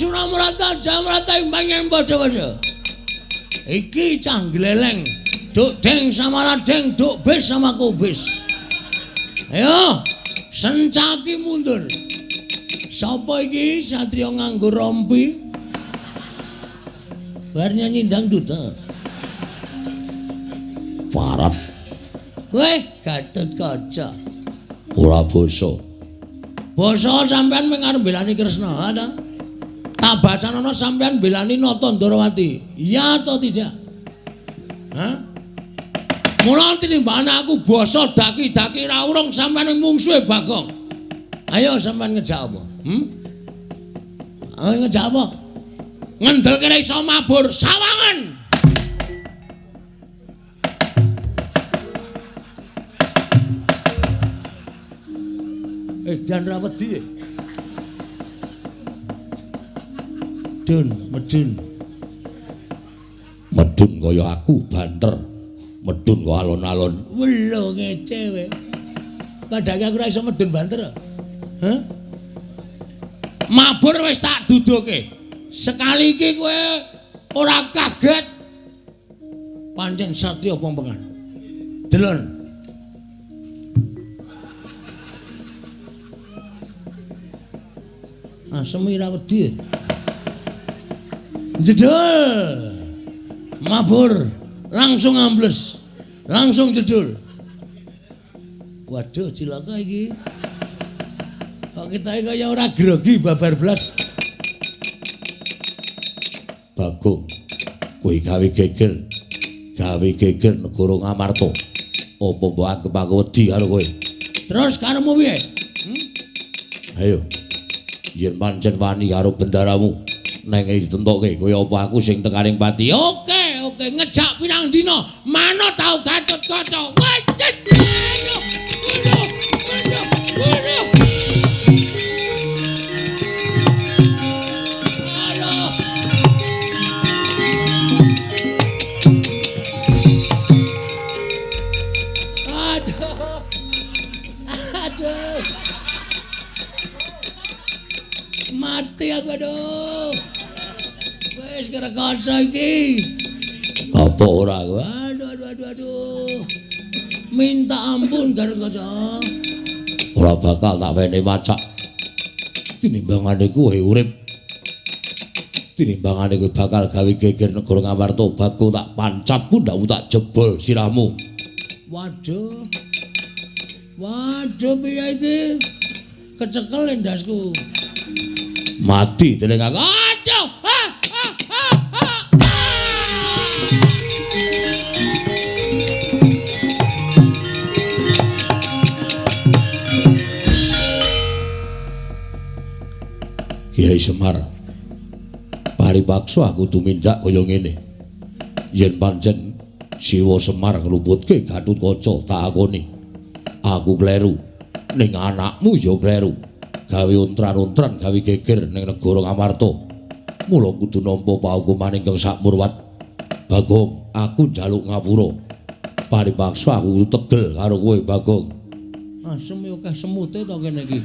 Sunamrata Jamrata imbang padha-padha. Iki cah gleleng. Duk deng sama radeng, duk bis sama kubis. Ayo, sencaki mundur. Sapa iki satriya nganggo rompi? Bar nyanyi dangdut. Parat. Weh, Gatot Kaca. Ora basa. Basa sampean mung arep belani Kresna ta? Tak basanono sampean belani Nata Ndarawati. Iya atau tidak? Hah? Mula tinimbang aku basa daki-daki ra urung sampean mungsuhe Bagong. Ayo sampean ngejak apa? Ayo ngejak apa? Ngendel kira iso mabur sawangan. Dan ra wedi. Medun. Medun kaya aku banter. Medun kok alon-alon. Welo ngece we. Padahal aku ora iso medun banter. Hah? Mabur wis tak duduke. Sekali iki kowe ora kaget. Pancen satya pompengan. Delon. Asem ira wedi. Jedul. Mabur, langsung ambles. Langsung jedul. Waduh, cilaka iki. Kok kita kaya ora grogi babar blas. Bagong, kowe gawe geger. Gawe geger negara Ngamarta. Apa mbok anggap aku wedi karo kowe? Terus karemu piye? Ayo. Yen pancen wani karo bendaramu. Neng ditentokke kowe apa aku sing tekaning pati. Oke, ngejak pirang dina mana tau Gatot Kaca. Wajit. Aduh. Mati aku aduh. Wis kira Kaca iki. Apa ora aku? Aduh. Minta ampun Gatot Kaca. Ora bakal tak wene wacak. Tinimbangane kowe urip. Tinimbangane kowe bakal gawe geger negara Ngamarta. Bagong tak pancat pundakmu tak jebol sirahmu. Waduh piye iki? Kecekel endasku. Mati dening aku. Aduh. Kiai Semar. Paripaksa aku tumindak kaya ngene. Yen pancen Siwa Semar ngluputke Gatot Kaca tak akoni. Aku kleru. Ning anakmu ya kleru. Gawe untran-untran gawe geger ning negara Ngamarta. Mula kudu nampa paukuman ingkang sakmurwat. Bagong, aku njaluk ngapura. Paripaksa aku tegel karo kowe, Bagong. Asem yo akeh semute to kene iki.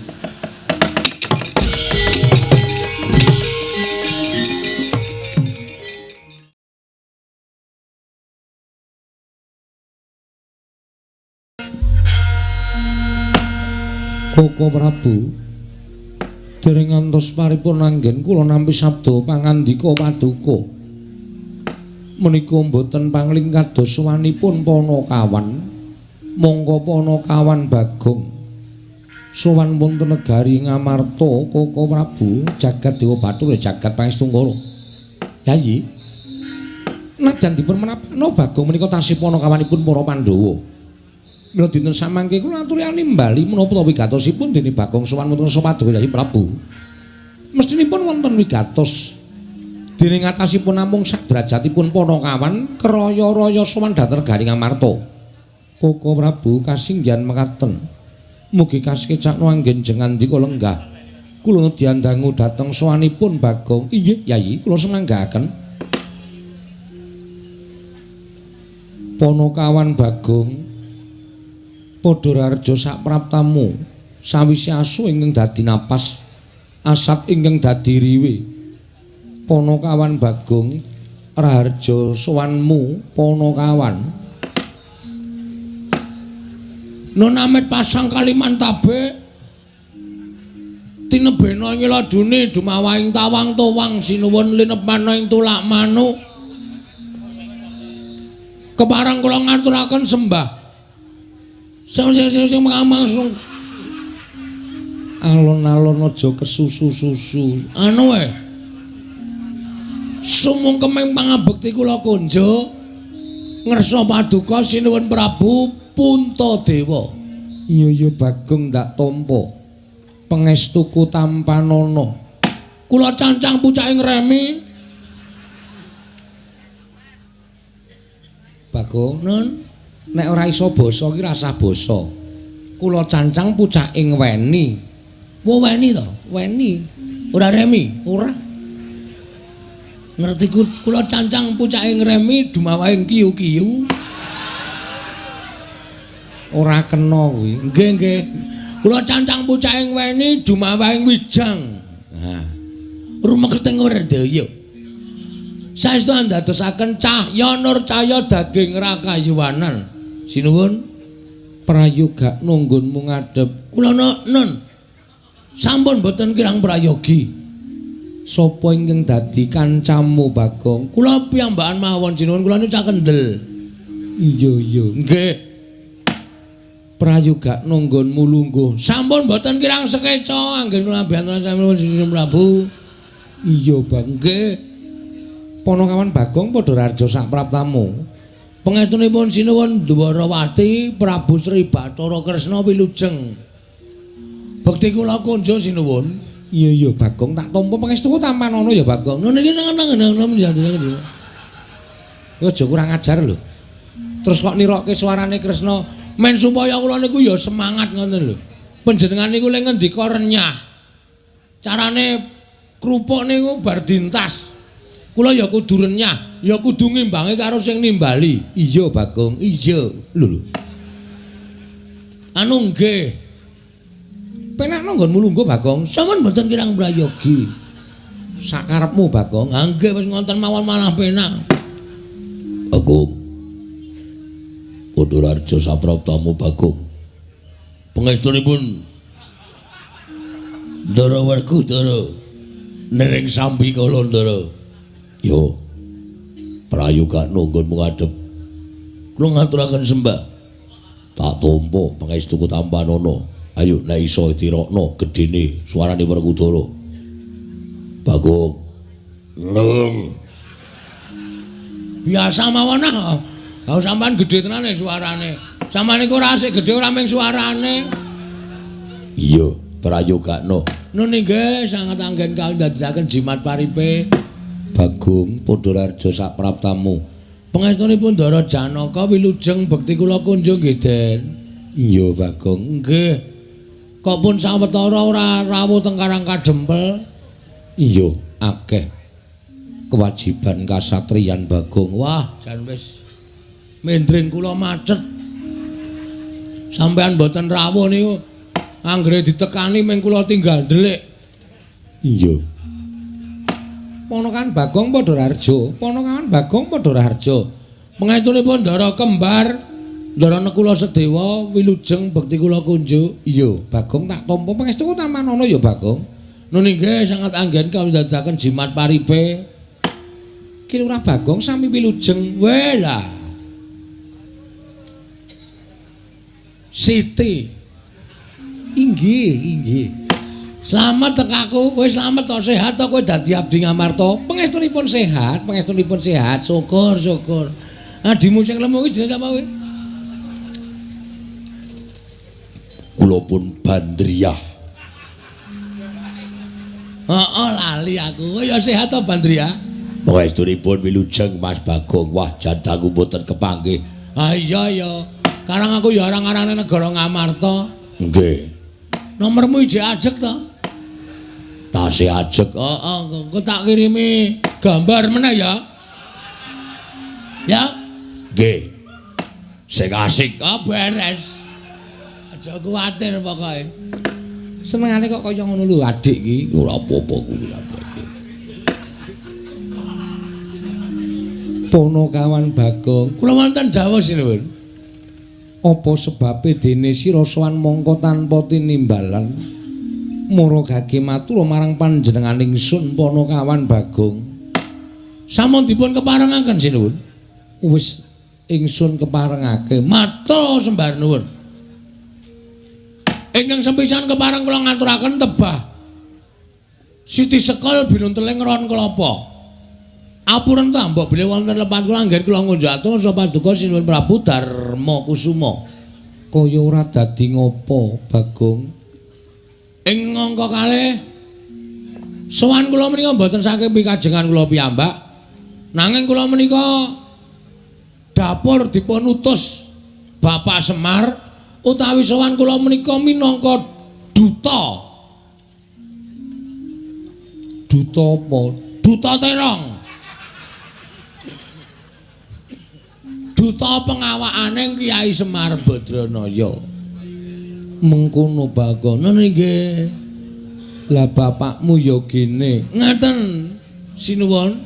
Koko Prabu dereng ngantos paripun anggen kula nampi sabda pangandika paduka menika mboten pangling kados sowanipun Panakawan mongko Panakawan Bagong sowan wonten negari Ngamarta. Koko Prabu jagat Dewa Bathara jagat Pangestungkara yayi najan dipun menapakno Bagong menika tasih Panakawanipun para Pandhawa. Mila dinten samangke kula aturi nimbali menapa wigatosipun dene Bagong sowan wonten Sapaduka Yayi Prabu. Mestinipun wonten wigatos dening atasipun namung sadrajatipun Panakawan keraya-raya sowan dhateng negari Ngamarta. Koko Prabu kasinggihan mekaten. Mugi kasekecakno anggen jengandika lenggah. Kula diandangu dhateng sowanipun Bagong. Inggih Yayi, kula semanggaken. Panakawan Bagong padha rarja sak praptamu sawise asu ingkang dadi napas asat ingkang dadi riwe Ponokawan Bagong Raharja sowanmu Ponokawan. Nona Amit pasang Kalimantabe tinebena nyeladune dumawahing tawang towang sinuwun linepana ing tulak manuk. Keparang kula ngaturaken sembah. Sing langsung alon-alon aja kesusu-susu. Anu wae. Sumungkeming pangabekti kula konjo ngersa paduka sinuwun Prabu Puntadewa. Iya Bagong ndak tampa. Pangestuku Tampanana. Kula cancang pucaking remi. Bagong, Nun, nek ora iso basa iki rasah basa. Kula cancang pucaking weni. Wo weni to? Weni. Ora remi, ora. Ngerti kula cancang pucaking remi dumawahing kiyu-kiyu. Ora kena kuwi. Nggih, nggih. Kula cancang pucaking weni dumawahing wijang. Nah. Rumeketing werdaya. Saestu andadosaken cahya nur cahya daging rakayuwanan. Sinuwun prayoga nunggunmu ngadhep. Kula nun. Sampun boten kirang prayogi. Sapa ingkang dadi kancamu Bagong? Kula piyambakan mawon sinuwun kula niku cah kendel. Iya. Nggih. Prayoga nunggunmu lungguh. Sampun boten kirang sekeca anggen kula biyanten sampun Sri Prabu. Iya, Bang. Nggih. Ponokawan Bagong padha raja sak praptamu. Pengetunipun sinuwun Dwarawati Prabu Sri Bathara Kresna wilujeng. Bekti kula konjo sinuwun. Iya Bagong tak tampa pangestuku Tampanana ya Bagong. Nun iki nang njandene. Aja kurang ajar lho. Terus kok nirokke suarane Kresna men supaya kula niku ya semangat ngoten lho. Panjenengan niku lek ngendika renyah. Carane krupuk niku bar dintas. Kula ya kudu renyah, ya kudu ngimbangi karo sing nimbali. Iya Bagong, iya. Lho. Anu nggih. Penak nanggonmu lungguh Bagong. Sampun mboten kirang prayogi. Sakarepmu Bagong. Ha nggih wis ngonten mawon malah penak. Bagong. Padha raja sapraptamu Bagong. Pangestunipun Ndara Werkudara nering sambi kala Ndara. Yo. Prayoga nunggunmu ngadhep. Kula ngaturaken sembah. Tak tampa pangestuku Tampanana. Ayo nek iso dirokno gedene suarane Werkudara. Bagong. Nung. Biasa mawon ah. Kalau sampean gedhe tenane suarane. Sampeyan iku ora asik gedhe ora mung suarane. Iya, prayogakno. Nun nggih sanget anggen kawin dadosaken jimat paripe. Bagong padha raja sak praptamu. Pangestunipun Ndara Janaka wilujeng bekti kula kunjung nggih Den. Iya Bagong, nggih. Kok pun sawetara ora rawuh teng Karang Kadempel? Iya, akeh kewajiban kasatriyan Bagong. Wah, jan wis mendring kula macet. Sampeyan mboten rawuh niku anggere ditekani mung kula tinggal ndelik. Iya. Ponokawan Bagong padha raharja, Ponokawan Bagong padha raharja. Pengetunipun Ndara kembar Ndara Nekula Sedewa wilujeng bekti kula kunjuk. Iya, Bagong tak tampa pangestuku Tampanana ya Bagong. Nun nggih sanget anggen kawedadaken jimat paripe. Ki Lurah Bagong sami wilujeng. Weh lah. Siti. Inggih. Slamet tekaku, kowe slamet to sehat to kowe dadi abdi ngamarta. Pangestunipun sehat. Syukur. Adimu sing lemu iki jenenge sapa kowe? Kula pun Bandriyah. Heeh, lali aku. Ya sehat to Bandriyah? Pangestunipun wilujeng Mas Bagong. Wah, jandangku mboten kepanggih. Ah iya ya. Karang aku ya arang-arane negara Ngamarta. Nggih. Nomormu ijek ajek to? Tasih ajek. Heeh, kok tak kirimi gambar meneh ya. Ya? Nggih. Sing asik beres. Aja kuwatir pokoke. Senengane kok kaya ngono lho adik iki. Ora apa-apa kuwi. Ponokawan Bagong. Kula wonten dawuh sinuwun. Apa sebabe dene sira sowan mongko tanpa tinimbalan? Murugake matur marang panjenengan ingsun Ponokawan Bagong. Sampun dipun keparengaken sinuwun. Wis ingsun keparengake. Matur sembah nuwun. Ingkang sepisan kepareng kula ngaturaken tebah. Siti Sekol binunteling ron kelapa. Apuren ta mbok bilih wonten lepat kula anggen kula ngunjatung sapa paduka sinuwun Prabu Darma Kusuma. Kaya ora dadi ngopo, Bagong? Ing ngangka kalih sowan kula menika mboten saking pikajengan kula piyambak. Nanging kula menika dapur dipun utus Bapak Semar utawi sowan kula menika minangka duta. Duta apa? Duta terong. Duta pengawakane Kyai Semar Badranaya. Mengkono Bagong. Nggih. Lah bapakmu ya gene. Ngaten sinuwun.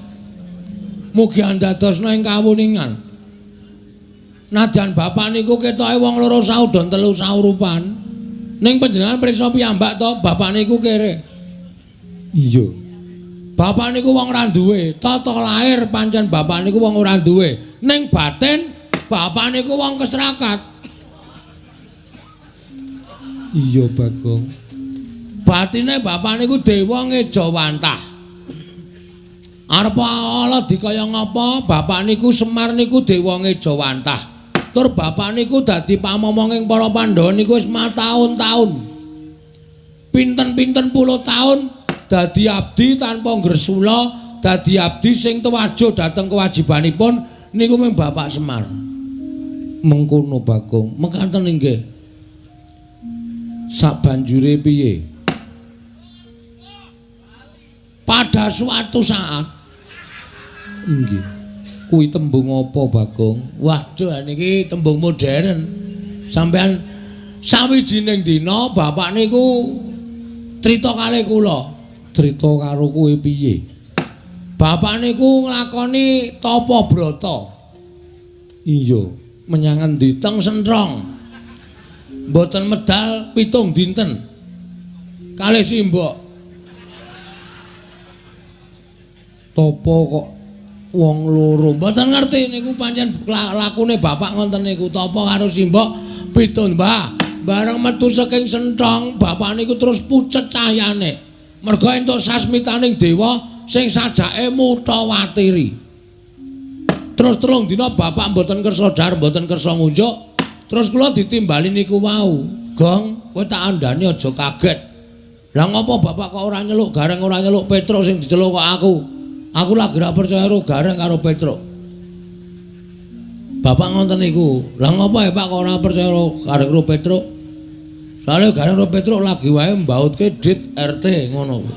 Mugi andadosna ing kawuningan. Najan bapak niku ketoke wong loro saudon telu saurupan. Ning panjenengan prisa piyambak to, bapak niku kere. Iya. Bapak niku wong ora duwe, tata lair pancen bapak niku wong ora duwe. Ning batin bapak niku wong keserakat. Iya, Bagong. Batine bapak niku dewa ngejawantah. Arep ala dikaya ngapa, bapak niku Semar niku dewa ngejawantah. Tur bapak niku dadi pamomonging para Pandhawa niku wis mataun-taun. Pinten-pinten puluh taun dadi abdi tanpa ngresula, dadi abdi sing tewajo dhateng kewajibanipun niku mung Bapak Semar. Mengkono Bagong. Mekaten nggih. Sabanjure piye? Pada suatu saat nggih. Kuwi tembung apa, Bagong? Waduh niki tembung modern. Sampeyan sawijining dina bapak niku crita kalih kula. Crita karo kowe piye? Bapak niku nglakoni tapa brata. Iya, menyang endi? Teng Sentrong. Mboten medal 7 dinten. Kalih simbok. Tapa kok Wong loro mboten ngerti niku pancen lakune bapak ngoten niku tapa karo simbok beda Mbah. Bareng metu saking Sentrong, bapak niku terus pucet cahayane. Mergo entuk sasmitaning dewa sing sajake Mutawatiri. Terus telung dina bapak mboten kersa dar, mboten kersa ngunjuk. Terus kula ditimbali niku wau. Gong, kowe tak andani aja kaget. Lah ngopo bapak kok ora nyeluk Gareng, ora nyeluk Petruk sing diceluk kok aku? Aku lagi ra percaya karo Gareng karo Petruk. Bapak ngoten niku. Lah ngopo ya Pak kok ora percaya karo Gareng karo Petruk? Soale Gareng karo Petruk lagi wae mbautke dit RT ngono.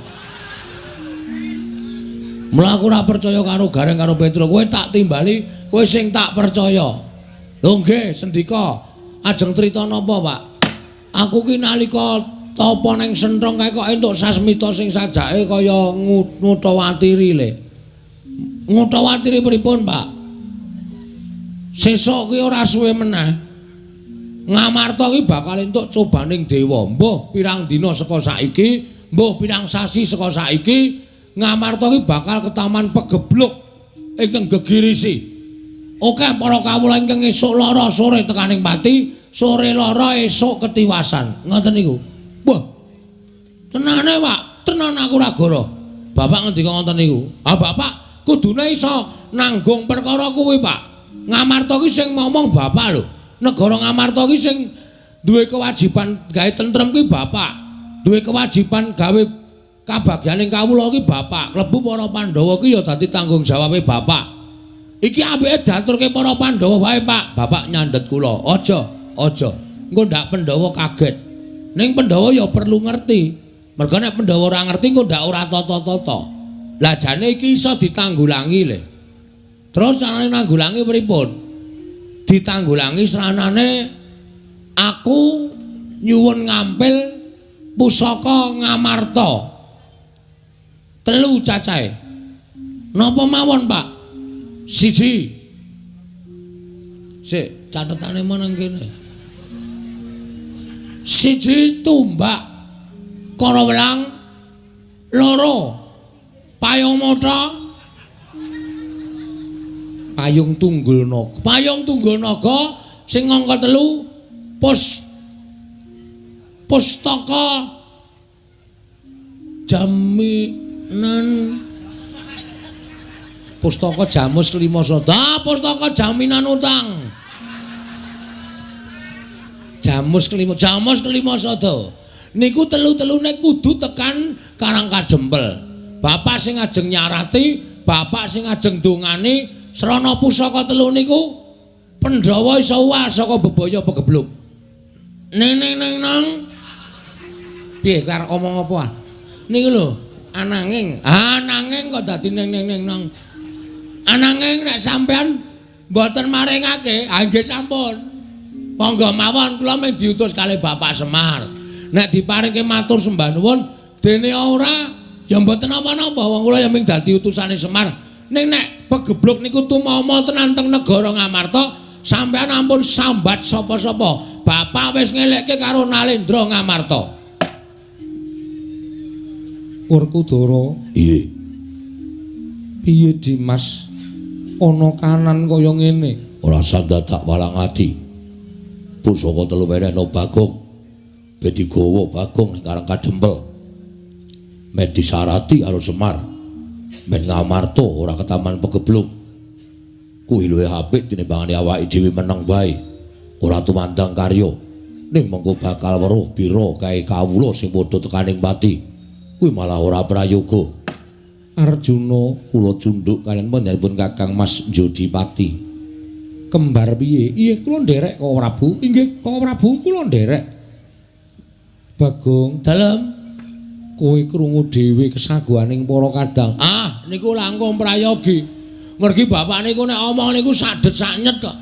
Mula aku ora percaya karo Gareng karo Petruk. Kowe tak timbali, kowe sing tak percaya. Lho nggih, sendika. Ajeng crita napa, Pak? Aku ki nalika tapa ning Sentrong kae kok entuk sasmita sing sajake kaya Ngutawatiri le. Ngutawatiri pripun, Pak? Sesuk ki ora suwe meneh. Ngamarta ki bakal entuk cobaning dewa. Mbah pirang dina saka saiki, mbah pirang sasi saka saiki, Ngamarta ki bakal ke taman Pegebluk ingkang gegirisi. Oke para kawula ingkang esuk lara sore tekaning pati, sore lara esuk ketiwasan. Ngoten niku. Wah. Tenane, Pak, tenan aku ora goro. Bapak ngendika ngoten niku. Ah, Bapak kudune iso nanggung perkara kuwi, Pak. Ngamarta ki sing ngomong Bapak lho. Negara Ngamarta ki sing duwe kewajiban gawe tentrem ki Bapak. Duwe kewajiban gawe kabagyaning kawula ki Bapak. Klebu para Pandhawa ki ya dadi tanggung jawabe Bapak. Iki ambeke diaturke para Pandhawa wae, Pak. Bapak nyandet kula. Aja. Engko ndak Pandhawa kaget. Ning Pandhawa ya perlu ngerti. Mergo nek Pandhawa ora ngerti engko ndak ora tata-tata. Lah jane iki iso ditanggulangi le. Terus carane nanggulangi pripun? Ditanggulangi seranane aku nyuwun ngampil pusaka Ngamarta. 3 cacahe. Napa mawon, Pak? Siji. Sik, catetane meneng kene. Siji tumbak Karawelang, loro Payung Mata, Payung Tunggul Naga. Payung Tunggul Naga sing angka 3 Pustaka Jaminan Pustaka Jamus Klimasada. Pustaka Jaminan Utang. Jamus Klimasada. Niku telu-telune kudu tekan Karang Kadempel. Bapak sing ajeng nyarati, bapak sing ajeng dongane, srana pusaka telu niku Pandhawa isa uwas saka bebaya pegebluk. Neng. Piye karep omong apa? Niku lho, ananging kok dadi neng. Ananging nek sampean mboten maringake, nggih sampun. Monggo mawon kula mung diutus kalih Bapak Semar. Nek diparingke matur sembah nuwun dene ora ya mboten apa-apa wong kula ya mung dadi utusane Semar. Ning nek pegebluk niku tumama tenan teng negara Ngamarta, sampean ampun sambat sapa-sapa. Bapak wis ngelekke karo Nalendra Ngamarta. Werkudara. Iye. Piye Dimas? Ana kanan kaya ngene. Ora sandadak walang ati. Pusaka telu wenehna Bagong. Ben digawa Bagong ning Karang Kadempel. Men disarati karo Semar. Men Ngamarta ora ketaman pegebluk. Kuwi luwih apik tinimbangane awake dhewe meneng bae. Ora tumandang karya. Ning mengko bakal weruh pira kae kawula sing padha tekaning pati. Kuwi malah ora prayoga. Arjuna Kula cunduk kaliyan panjenenganipun Kakang Mas Jodipati. kembar piye? Iya kula nderek Kang Prabu. Inggih, Kang Prabu kula nderek. Bagong, Dalem kowe krungu dhewe kesaguhaning para kadang. ah niku langkung prayogi. Mergi bapak niku nek omong niku sadet saknyet kok.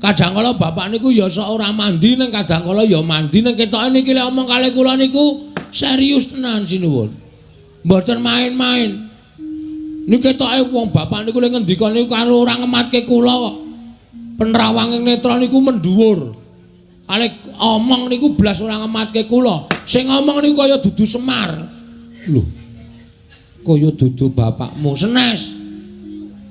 Kadang kala bapak niku ya sok ora mandi ning kadang kala ya mandi ning ketoke niki lek omong kalih kula niku serius tenan sinuwun. Mboten main-main. Niki ketoke wong bapak niku lek ngendika niku karo ora ngematke kula kok. Penrawanging netra niku mendhuwur. Kalih omong niku blas ora ngematke kula. Sing ngomong niku kaya dudu Semar. Lho. Kaya dudu bapakmu. Senes.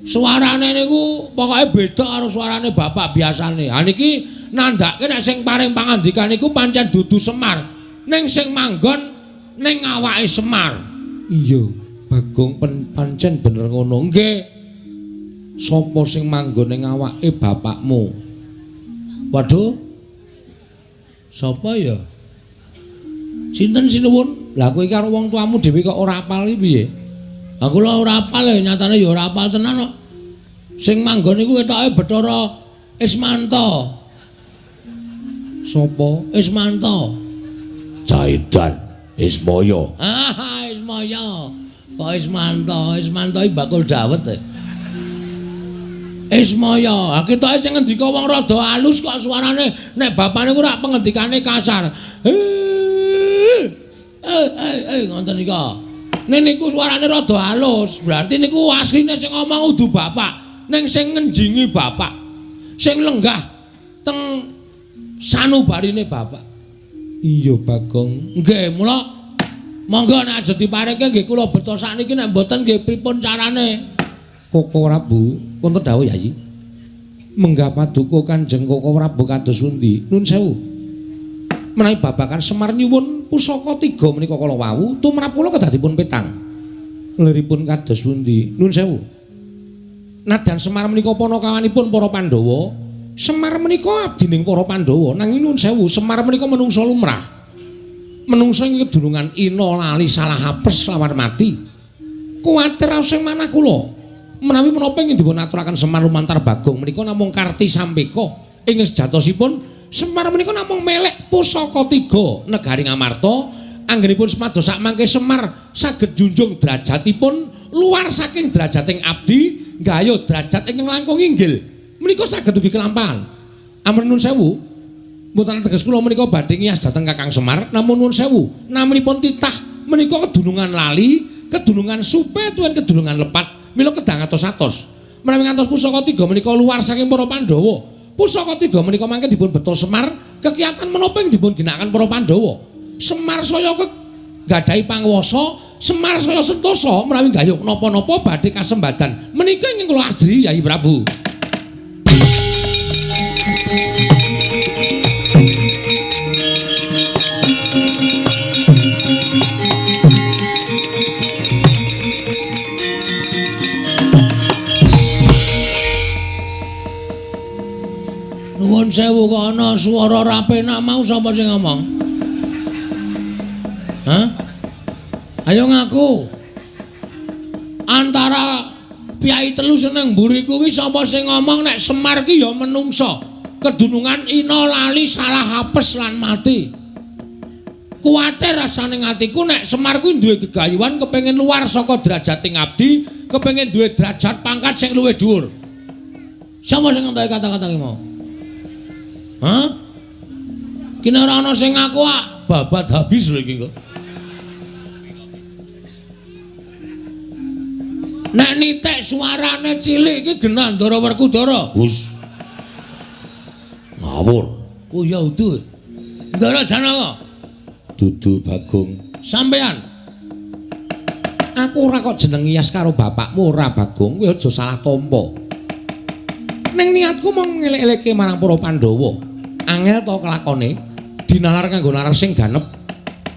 Suarane niku pokoke beda karo suarane bapak biasane. Ha niki nandhake nek sing paring pangandikan niku pancen dudu Semar. Ning sing manggon ning awake Semar. Iya, Bagong pancen bener ngono. Nggih. Sapa sing manggon ning awake bapakmu? Waduh. Sapa ya? Sinten sinuwun? Lah kowe karo wong tuamu dhewe kok ora apal iki piye? Aku lho ora apal ya, nyatane ya ora apal tenan kok. Sing manggon niku ketoke Bathara Ismanta. Sapa? Ismanta. Jaidan Ismaya. Ah, Ismaya. Kok Ismanta? Ismanta iki bakul dawet e. Ismaya, ha ketoke sing ngendika wong rada alus kok suarane nek bapane ku rak pengendikane kasar. Ngoten nika. Nek niku suarane rada alus, berarti niku asline sing ngomong udu bapak, ning sing ngenjingi bapak. Sing lenggah teng sanubarine bapak. Iya, Bagong. Nggih, mula monggo nek aja diparengke nggih kula beto sakniki nek mboten nggih pripun carane. Koko Prabu, wonten dawuh Yayi. Menggah paduka Kanjeng Koko Prabu kados pundi? Nun sewu. Menawi babakan Semar nyuwun pusaka 3 menika kala wau, tumrap kula kedah dipun petang. Liripun kados pundi? Nun sewu. Nadyan Semar menika panakawanipun para Pandhawa, Semar menika abdining para Pandhawa, nanging nun sewu, Semar menika menungsa lumrah. Menungsa ing kedunungan ina lali salah apes lawan mati. Kuwatir sing manah kula. Menawi menapa ingin dipun aturaken Semar lumantar Bagong menika namung karti sampeka ing sejatosipun Semar menika namung melek pusaka 3 negari Ngamarta anggenipun semados sak mangke Semar saged junjung derajatipun luar saking derajating abdi nggayuh derajat ingkang langkung inggil menika saged ugi kelampahan. Ampun nuwun sewu mboten teges kula menika badhe ngiyas dhateng Kakang Semar namun nuwun sewu naminipun titah menika kedunungan lali kedunungan supe tuwin kedunungan lepat mila kedang atos-atos. menawi ngantos pusaka 3 menika luar saking para Pandhawa. Pusaka 3 menika mangke dipun beto Semar kekiyatan menapa ing dipun ginakaken para Pandhawa. Semar saya gadhahi panguwasa, Semar saya sentosa menawi gayuh napa-napa badhe kasembadan. Menika ingkang kula ajri Yai Prabu. Nuwun sewu kok ana swara rapenak mau sapa sing ngomong? Hah? Ayo ngaku. Antara piyai telu seneng mburiku kuwi sapa sing ngomong nek Semar ki ya menungsa. Kedunungan ina lali salah apes lan mati. Kuwatir rasane atiku nek Semar kuwi duwe gegayuhan kepengin luar saka derajating abdi, kepengin duwe derajat pangkat sing luwih dhuwur. Sapa sing ngentoki kata-kata ki mau? Hah? Kene ora ana sing ngaku babat habis lho iki kok. Nek nitek suarane cilik iki genah Ndara Werkudara. Wus. Ngawur. Oh ya utuh. Ndara Janaka. Dudu Bagong. Sampean. Aku ora kok jeneng iyas karo bapakmu ora Bagong, kowe aja salah tampa. Ning niatku mung ngelek-eleke marang para Pandhawa. Angel to kelakone dinalar kanggo nalar sing ganep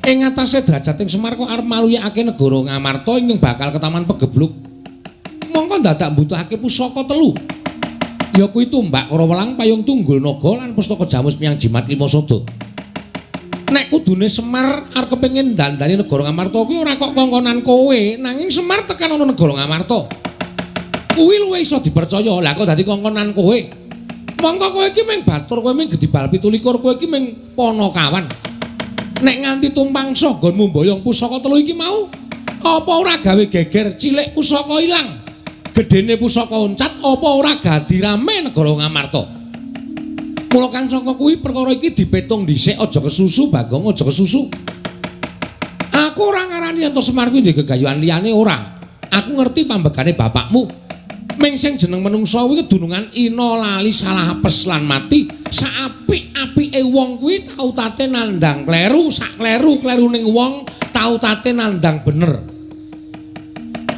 ing atase drajating Semar kok arep maluyake negara Ngamarta ingkang bakal ketaman pegebluk. Mongko dadak mbutuhake pusaka 3. Ya kuwi tumbak karo welang payung tunggul naga lan pustaka jamus miyang jimat lima sada. Nek kudune Semar arep kepengin dandani negara Ngamarta kuwi ora kok kongkonan kowe, nanging Semar tekan ana negara Ngamarta. Kuwi luwih iso dipercaya. Lah kok dadi kongkonan kowe? Mongko kowe iki mung batur, kowe mung gedhi bal 17, kowe iki mung Panakawan. Nek nganti tumpangsa nggonmu mboyong pusaka 3 iki mau, apa ora gawe geger cilik pusaka ilang? Gedene pusaka oncat apa ora gadi rame negara Ngamarta? Mula kang saka kuwi perkara iki dipetung dhisik aja kesusu Bagong, aja kesusu. Aku ora ngarani ento Semar kuwi ndek gegayuhan liyane ora. Aku ngerti pambegane bapakmu. Ming sing jeneng menungsa kuwi kedunungan ina lali salah apes lan mati. Saapik-apike wong kuwi tau tate nandang kleru, sak kleru-kleruning wong tau tate nandang bener.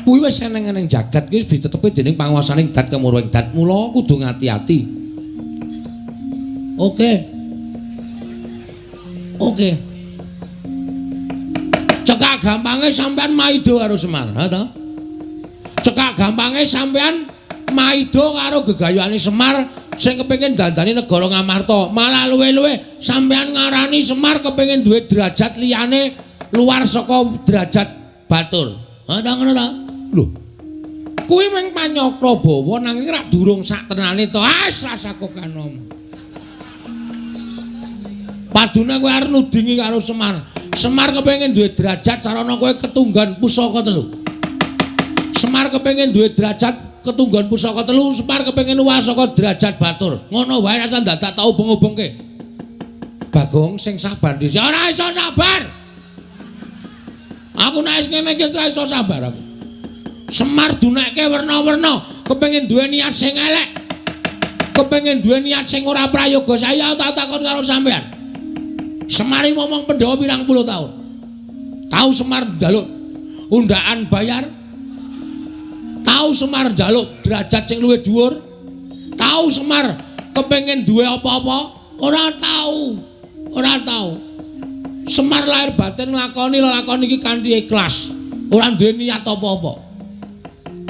Kuwi wis eneng-eneng jagat kuwi wis ditetepi dening panguwasaning dat kemurwing dat, mula kudu ngati-ati. Oke. Cekak gampange sampean maido karo Semar, ha to? Cekak gampange sampean maido karo gegayuhane Semar sing kepengin dandani negara Ngamarta. Malah luwe-luwe sampean ngarani Semar kepengin duwe derajat liyane luar saka derajat batur. Ha ta ngono ta? Lho. Kuwi mung panyakra bawa nanging rak durung sak tenane to. Rasaku kanom. Padune kowe arep nudingi karo Semar. Semar kepengin duwe derajat sarana kowe ketunggan pusaka 3. Semar kepengin duwe derajat ketunggan pusaka 3, Semar kepengin luwih saka derajat batur. Ngono wae rasa dadak tau ubeng-ubengke. Bagong sing sabar dhisik. Ora iso sabar. Aku nek wis ngene iki ora iso sabar aku. Semar dunekke werna-werna, kepengin duwe niat sing elek. Kepengin duwe niat sing ora prayoga. Saya tak takon karo sampean. Semar ngomong Pandhawa pirang puluh tahun. Tahu Semar njaluk undaan bayar? Tahu Semar njaluk derajat sing luwih dhuwur? Tahu Semar kepengin duwe apa-apa? Ora tahu. Semar lahir batin nglakoni lakon iki kanthi ikhlas. Ora duwe niat apa-apa.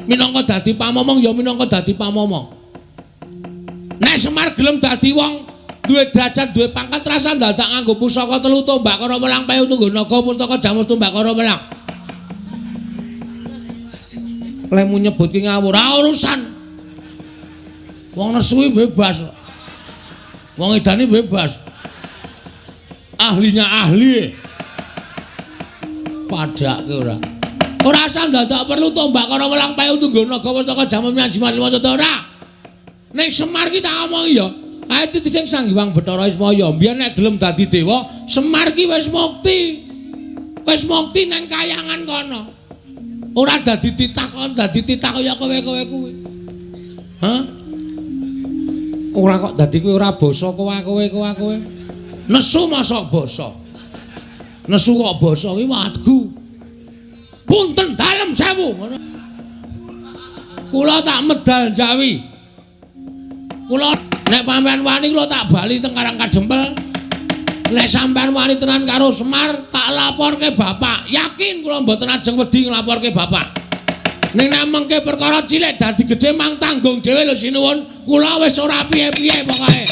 Minangka dadi pamomong ya minangka dadi pamomong. Nek Semar gelem dadi wong duwe derajat, duwe pangkat rasa dadak nganggo pusaka 3 tombak karo welang payung tunggu naga pustaka jamus tombak karo welang. Lemu nyebut ki ngawur, ora urusan. Wong nesuwi bebas. Wong edani bebas. Ahlinya ahli. Padake ora. Ora usah dadak perlu tombak karo welang payung tunggu naga pustaka jamus jimat lima sada ora. Ning Semar ki tak omong ya. Ae titi sing Sanghyang Bathara Ismaya, mbiyen nek gelem dadi dewa, Semar ki wis mukti. Wis mukti nang kayangan kono. Ora dadi titah kon, dadi titah kaya kowe-kowe kuwi. Hah? Ora kok dadi kowe ora basa kowe. Nesu mosok basa. Nesu kok basa kuwi wadgu. Punten dalem sewu ngono. Kula tak medal Jawi. Kula nek sampean wani kula tak bali teng Karang Kadempel. Nek sampean wani tenan karo Semar tak laporke bapak. Yakin kula mboten ajeng wedi nglaporke bapak. Ning nek mengke perkara cilik dadi gedhe mang tanggung dhewe lho sinuwun. Kula wis ora piye-piye pokoke.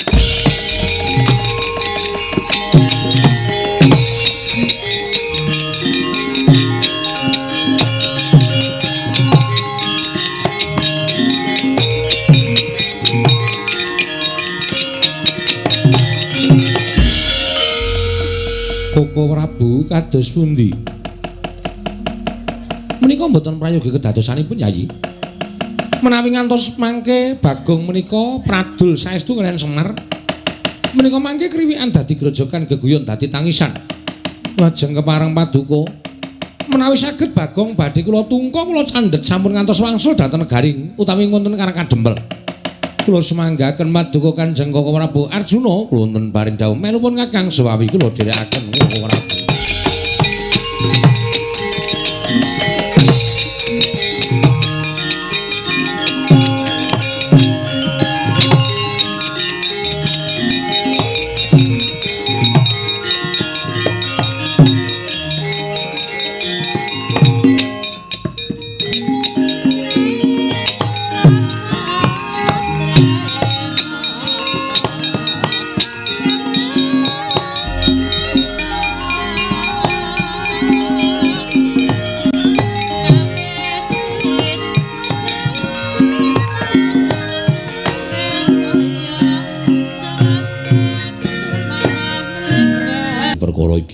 Koko Prabu kados pundi? Menika mboten prayogi kedadosanipun Yayi. Menawi ngantos mangke Bagong menika pradul saestu kaliyan Semar. Menika mangke kriwikan dadi grojogan geguyon dadi tangisan. Lajeng kepareng paduka. Menawi saged Bagong badhe kula tungka kula candhet sampun ngantos wangsul dhateng negaring utawi wonten Karang Kadempel. Kula semanggaken paduka Kanjeng Koko Prabu Arjuna kula wonten paring dawuh melu pun Kakang Sewawi kula dherekaken Koko Prabu.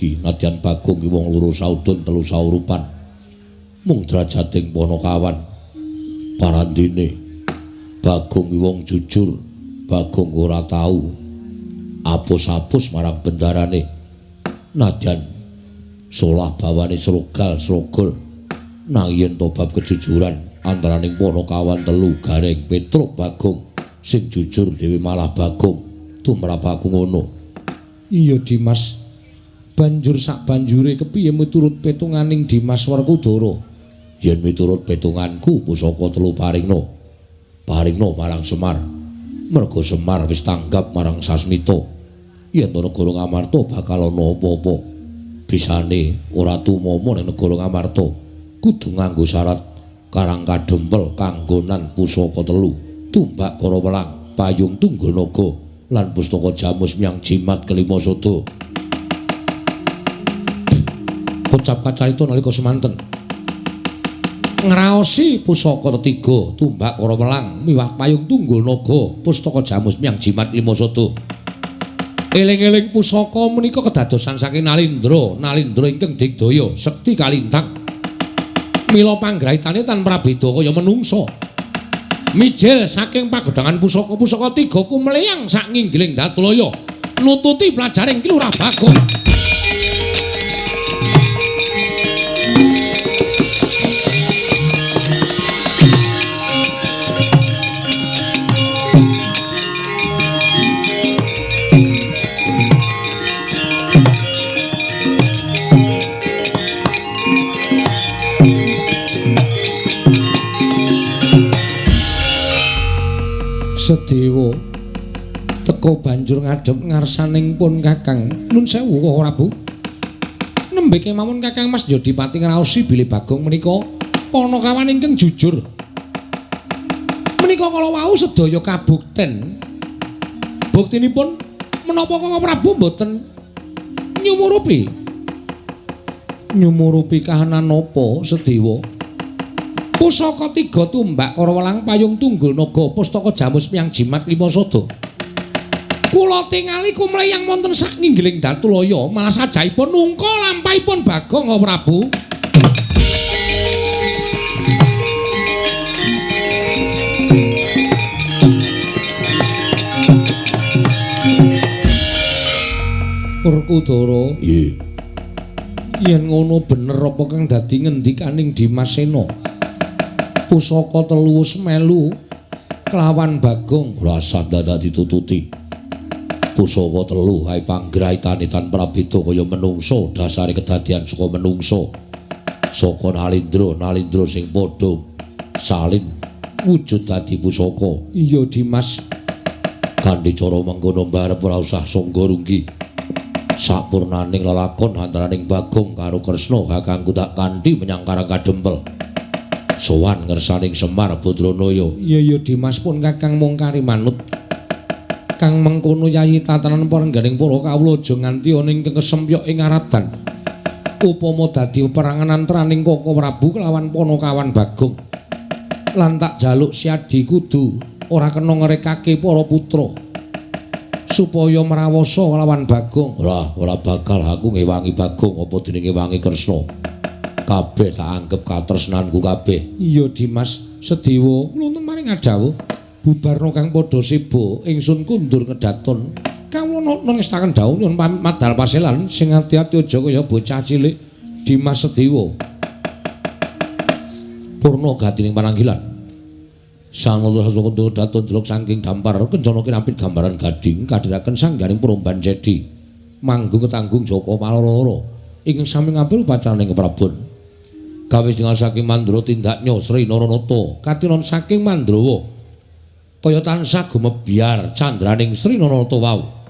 Nadyan Bagong ki wong loro saudon telu saurupan mung drajating Panakawan parandene Bagong ki wong jujur Bagong ora tau apus-apus marang bendarane nadyan solah bawane srogol nang yen to bab kejujuran antaraning Panakawan telu gareng Petruk Bagong sing jujur dhewe malah Bagong tumrap aku ngono. Iya Dimas. Banjur sak banjure kepiye miturut petunganing Dimas Werkudara? Yen miturut petunganku pusaka telu paringna marang Semar. Merga Semar wis tanggap marang Sasmita. Yen to negara Ngamarta bakal ana apa-apa. Bisane ora tumama ning negara Ngamarta. Kudu nganggo syarat Karang Kadempel kanggonan pusaka telu, tumbak kara welang, payung tunggul naga lan pustaka jamus miang jimat kelima sodo. Pocap kacarita nalika semanten ngraosi pusaka ketiga tumbak kara welang miwah payung tunggul naga pustaka jamus miang jimat lima sodo. Eling-eling pusaka menika kedadosan saking Nalindra ingkang digdaya sekti kalintang mila panggraitane tanpa beda kaya menungsa. Mijil saking pagedangan pusaka-pusaka tiga kumleyang sak nginggiling Datulaya nututi plajaring Kilurah Bagong. Sedewa teka banjur ngadhep ngarsaning pun Kakang Nun sewu Koko Prabu. Nembe kemawon Kakang Mas Jodipati ngraosi bilih Bagong menika Panakawan ingkang jujur. Menika kala wau sedaya kabukten. Buktinipun menapa Koko Prabu mboten nyumurupi kahanan napa Sedewa? Pusaka tiga tumbak kara welang payung tunggul naga pustaka jamus miang jimat lima sodo. Kula tingali kumleyang wonten sak nginggiling Datulaya malah sajaipun nungka lampahipun Bagong Koko Prabu. Werkudara. Nggih. Yen ngono bener apa kang dadi ngendikaning Dimas Sena? Pusaka telu wis melu kelawan Bagong rasa dadak ditututi. Pusaka telu hai panggraitane tan prabeda kaya menungso, dasare kedadian saka menungso. Saka nalindra sing padha salin wujud dadi pusaka. Iya Dimas. Kanthi cara mengkono mbarep ora usah sangga runggi. Sapurnaning lelakon antaraning Bagong karo Kresna kakangku tak kanthi menyang Karang Kadempel. Sowan ngersaning Semar Badranaya. Iya Dimas pun kakang mungkari manut. Kang mengkono yayi tatanan parengganing para kawula aja nganti ana ing kesempyok ing aradan. Upama dadi peperangan antaraning Koko Prabu kelawan Panakawan Bagong. Lan tak jaluk Siadi kudu ora kena ngrekake para putra supaya mrawasa lawan Bagong. Ora bakal aku ngewangi Bagong apa dene ngewangi Kresna. Kabeh tak anggep katresnanku kabeh. Iya Dimas, Sedewa kula maring adhawuh bubarna kang padha seba ingsun kundur ngedaton. Kawula nengestaken dawuh nyuwun pamit madal paselan sing ati-ati aja kaya bocah cilik. Dimas Sedewa. Purna gatining pananggilan. Sang Nurasakunda daton delok saking dampar kencana kinapit gambaran gading kadhiraken sangganing Promban Cedi. Manggung ketanggung Jaka Paloro ing sami ngambil pacaraning keprabon. Kawis dengan saking Mandra tindaknya Sri Naranata katiron saking Mandrawa kaya tansah gumebyar candraning Sri Naranata wau.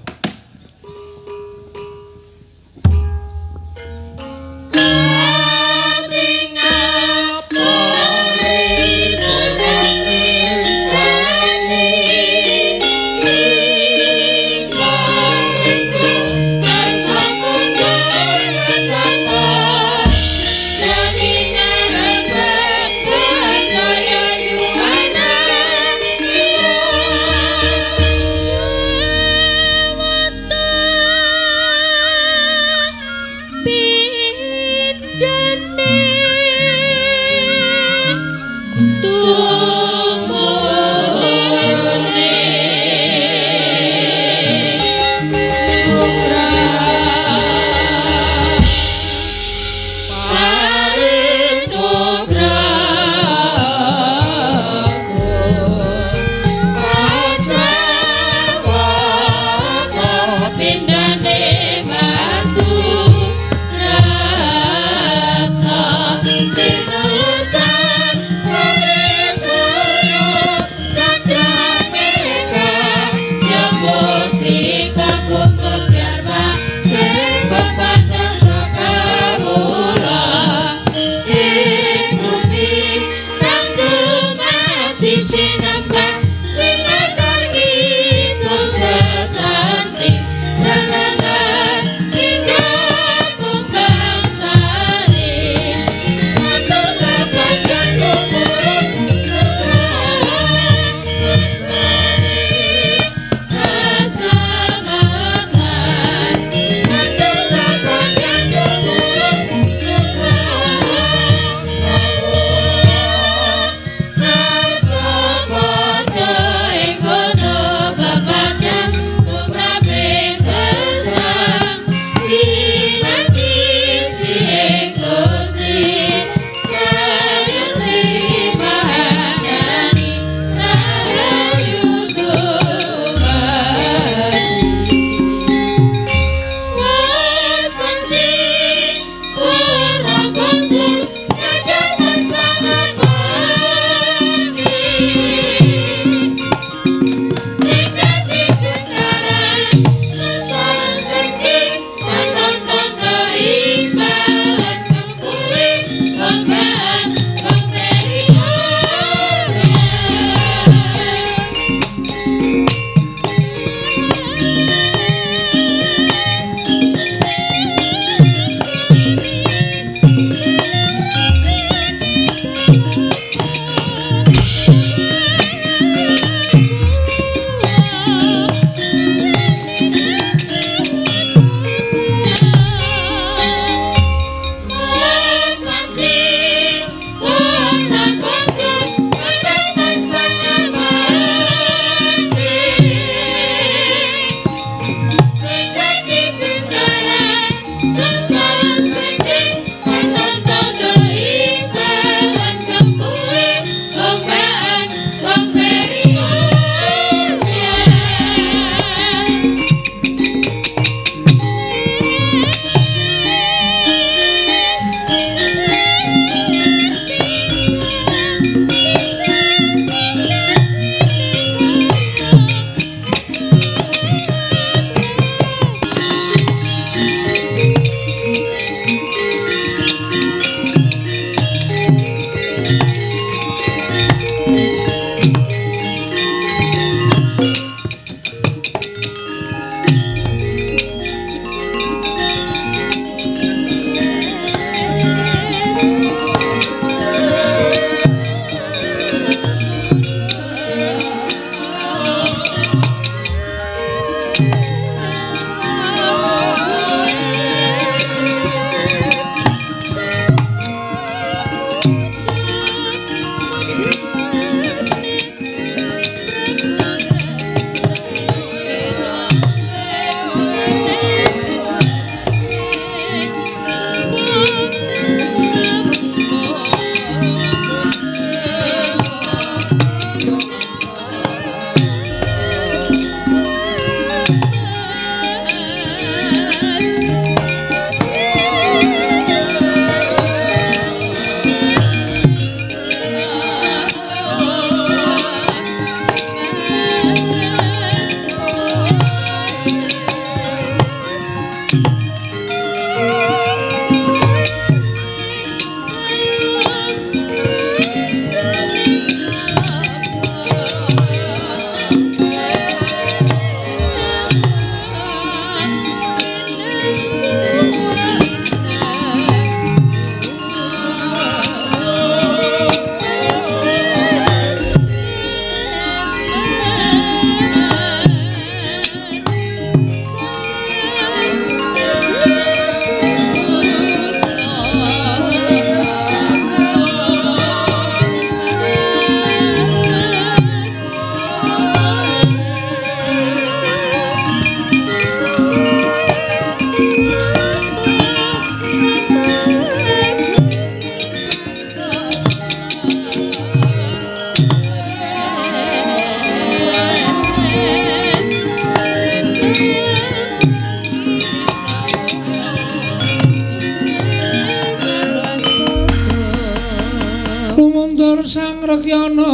matur Sang Rekyana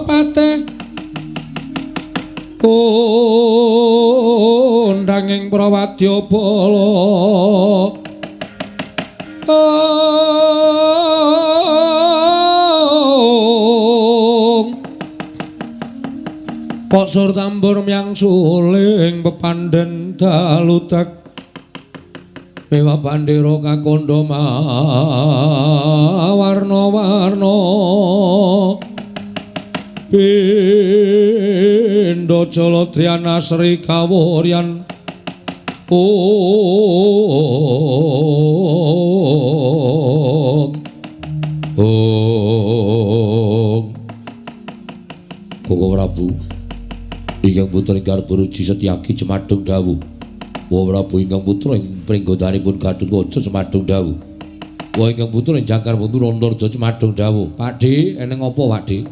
Patih undanging Prawadyabala Pok sur tambur myang suling pepandhen dalutek mewa bandera kakandha warna-warna pindha jalatriyan asri kawuryan Koko Prabu ingkang putra ingkang Buruji Setyaki Cemadung dawuh Wa Prabu ingkang putra ing pringgonanipun Gatotkaca Cemadung dawuh Wa ingkang putra ing Jangkar Wuntu Antarja Cemadung dawuh Pakde eneng apa Pakde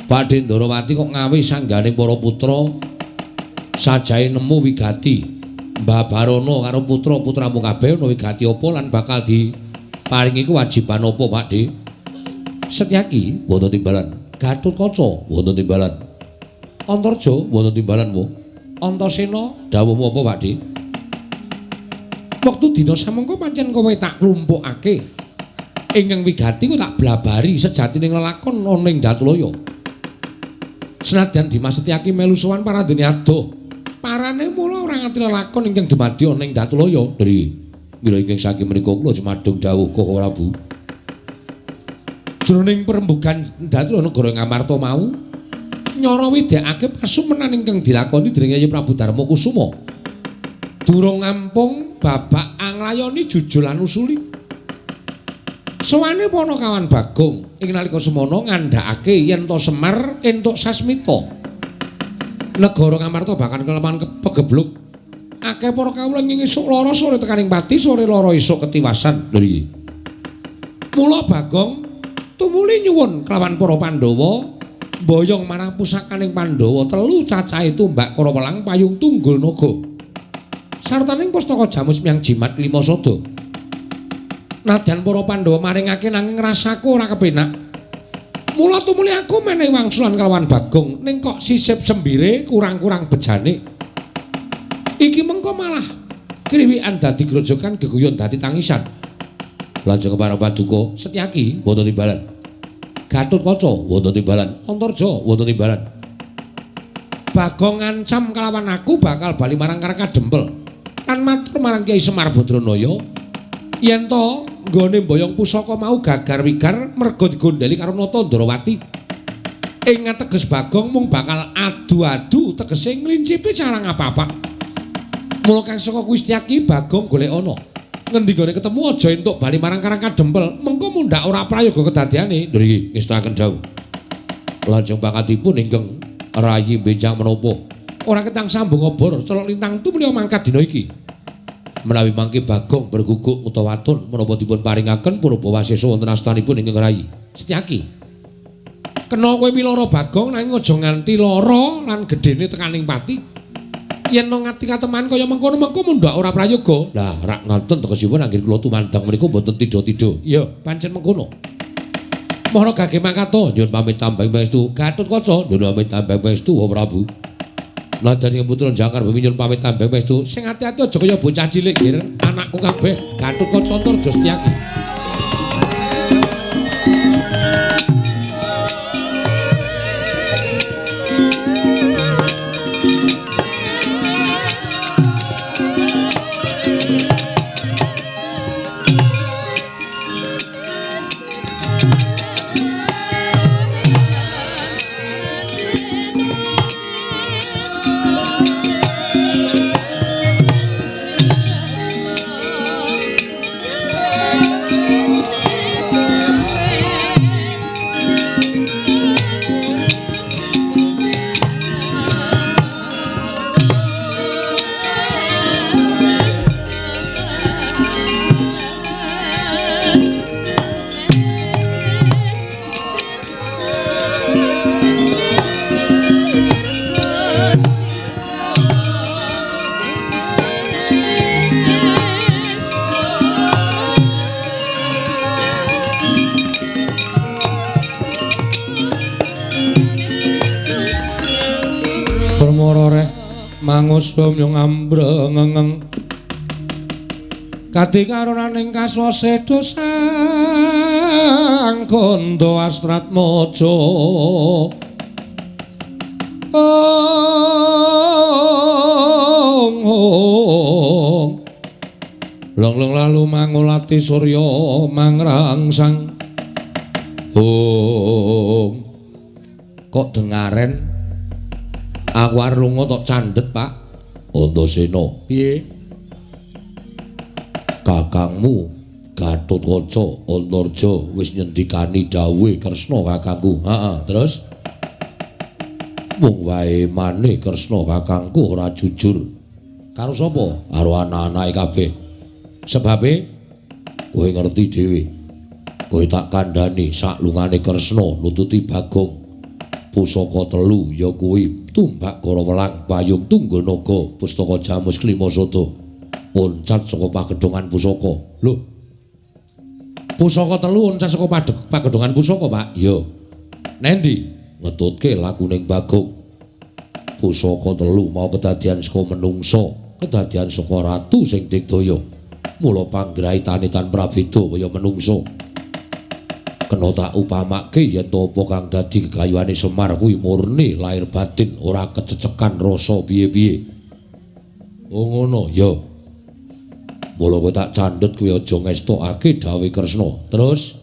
Pakde Ndarawati kok ngawi sangganing para putra sajae nemu wigati Mbah Barana karo putra-putramu kabeh ana wigati apa lan bakal diparingi kewajiban apa Pakde Setyaki wonten timbalan Gatotkaca wonten timbalan Antarja wonten timbalanmu Antasena dawuhmu apa Pakde Wektu dina samengko pancen kowe tak klumpukake ingkang wigati kok tak blabari sejatining lelakon ana ing Datulaya senadyan Dimas Setyaki melu sowan paradene adoh parane mula ora ngerti lelakon ingkang dumadi ana ing Datulaya Dri mila ingkang saking menika kula Cemadung dawuh Koko Prabu jroning perembugan Datulaya negara Ngamarta mau nyara widekake pasumenan ingkang dilakoni dening Yayi Prabu Darma Kusuma. Durung ngampung babak anglayoni jujul lan usuli. Sowane Panakawan Bagong ing nalika semana ngandhakake yen to Semar entuk sasmita. Negara Ngamarta bakal kelaman pegebluk. Akeh para kawula ing esuk lara sore tekaning pati sore lara esuk ketiwasan. Lho iki. Mula Bagong tumuli nyuwun kelawan para Pandhawa boyong marang pusakaning Pandhawa telu cacahe tumbak kara welang payung tunggul naga sartaning pustaka jamus miyang jimat lima sada nadyan para Pandhawa maringake nanging rasaku ora kepenak mula tumuli aku menehi wangsulan kalawan Bagong ning kok sisip sembire kurang-kurang bejane iki mengko malah kriwikan dadi grojokan geguyon dadi tangisan lajeng para paduka Setyaki wonten timbalan Gatotkaca wonten timbalan Antarja wonten timbalan Bagong ngancam kalawan aku bakal bali marang Karkadempel lan matur marang Kyai Semar Badranaya yen to nggone mboyong pusaka mau gagar wigar merga digondheli karo Nata Ndarawati ing ateges Bagong mung bakal adu-adu tegese nglincipi carang apa-apa mula kang saka Setyaki Bagong golek ana ngendi gone ketemu aja entuk bali marang Karkadempel mengko mundhak ora prayoga kedadeane lho iki ngestaken dawuh lajeng pangkatipun ingkang rayi benjang menapa ora ketang sambung obor celok lintang tumrih mangkat dina iki menawi mangke Bagong berguguk utawa watun menapa dipun paringaken Purwawasesa wonten astanipun ingkang rayi Setyaki kena kowe pilara Bagong nanging aja nganti lara lan gedene tekaning pati yen nang ngati kateman kaya mengkono-mengko mundhak ora prayoga. Lah, rak ngoten tegesipun anggere kula tumandang menika mboten tida-tida. Iya, pancen mengkono. Mara gage mangkata nyuwun pamit tambah pangestu Gatotkaca, nyuwun pamit tambah pangestu Wa Prabu. Nadyan putra Jangkar Bumi nyuwun pamit tambah pangestu. Sing ati-ati aja kaya bocah cilik, Gir. Anakku kabeh, Gatotkaca Antarja Setyaki. mangus nyung ambrengeng kadikaronaning kaswase dosang kondo astrat mojo long lalu mangulati surya mangrangsang kok dengaren aku arep lunga tok candhet Pak Antasena piye kakangmu Gatotkaca Antarja wis nyendikani dawuhe Kresna kakangku terus mung wae maneh Kresna kakangku ora jujur karo sapa karo anak-anake kabeh sebabe kowe ngerti dhewe kowe tak kandhani saklungane Kresna nututi Bagong pusaka telu ya kuwi tumbak Gorowelang payung Tungganaga pustaka Jamus Klimasada oncat saka pagedhongan pusaka lho pusaka telu oncat saka pagedhongan pusaka Pak ya nendi ngetutke lakuning Bagong pusaka telu mau kedadian saka menungsa kedadian saka ratu sing digdaya mula panggraitane tan prabeda kaya menungsa kena tak upamake yen apa kang dadi gegayuhane Semar kuwi murni lahir batin ora kececekan rasa piye-piye ngono ya mula kowe tak candhet kuwi aja ngestokake dawuh Kresna terus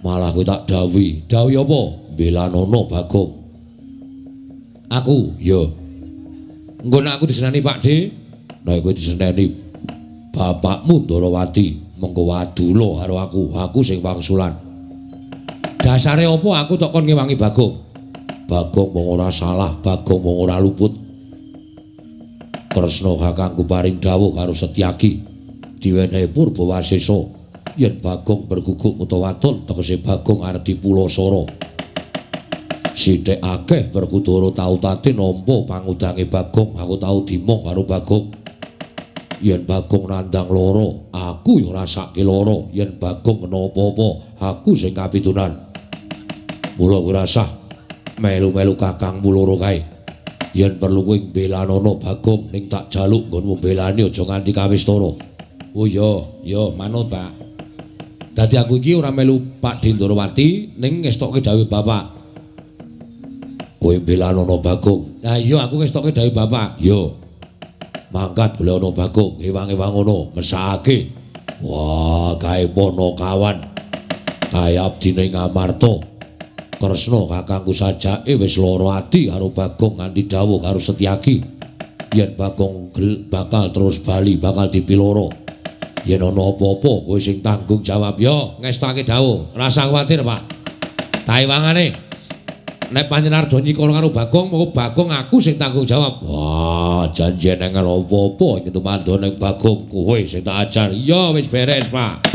malah kowe tak dawuhi apa belanana Bagong aku ya engko nek aku diseneni Pakde nek kowe diseneni bapakmu Ndarawati mengko wadula karo aku sing wangsulan dasare apa aku tok kon ngewangi Bagong mung ora salah Bagong mung ora luput Kresna kakangku paring dawuh karo Setyaki diwenehi Purbawasesa yen Bagong berguguk utawa waton tegese Bagong arep dipulasara sithik akeh Berkudara tau tate nampa pangudange Bagong aku tau dimong karo Bagong yen Bagong nandang lara aku yo ngrasake lara yen Bagong kena apa-apa aku sing kapitunan mula ora usah melu-melu kakangmu loro kae yen perlu kowe belanana Bagong ning tak jaluk nggonmu belani aja nganti kawistara oh ya manut Pak dadi aku iki ora melu Pak Ndarawati ning ngestokke dawuh Bapak kowe belanana Bagong lah iya aku ngestokke dawuh Bapak yo mangkat belanana Bagong ewang-ewang ngono mesake wah kae Ponokawan kae abdine Ngamarta Kresna kakangku sajake wis lara ati karo Bagong nganti dawuh karo Setyaki yen Bagong bakal terus bali bakal dipiloro yen ana apa-apa kowe sing tanggung jawab yo ngestake dawuh rasa kuwatir Pak taiwangane nek panjenengan do nyikara karo Bagong mongko Bagong aku sing tanggung jawab wah janjian nang apa-apa nyentuh mandone Bagong kowe sing tak ajar yo wis beres Pak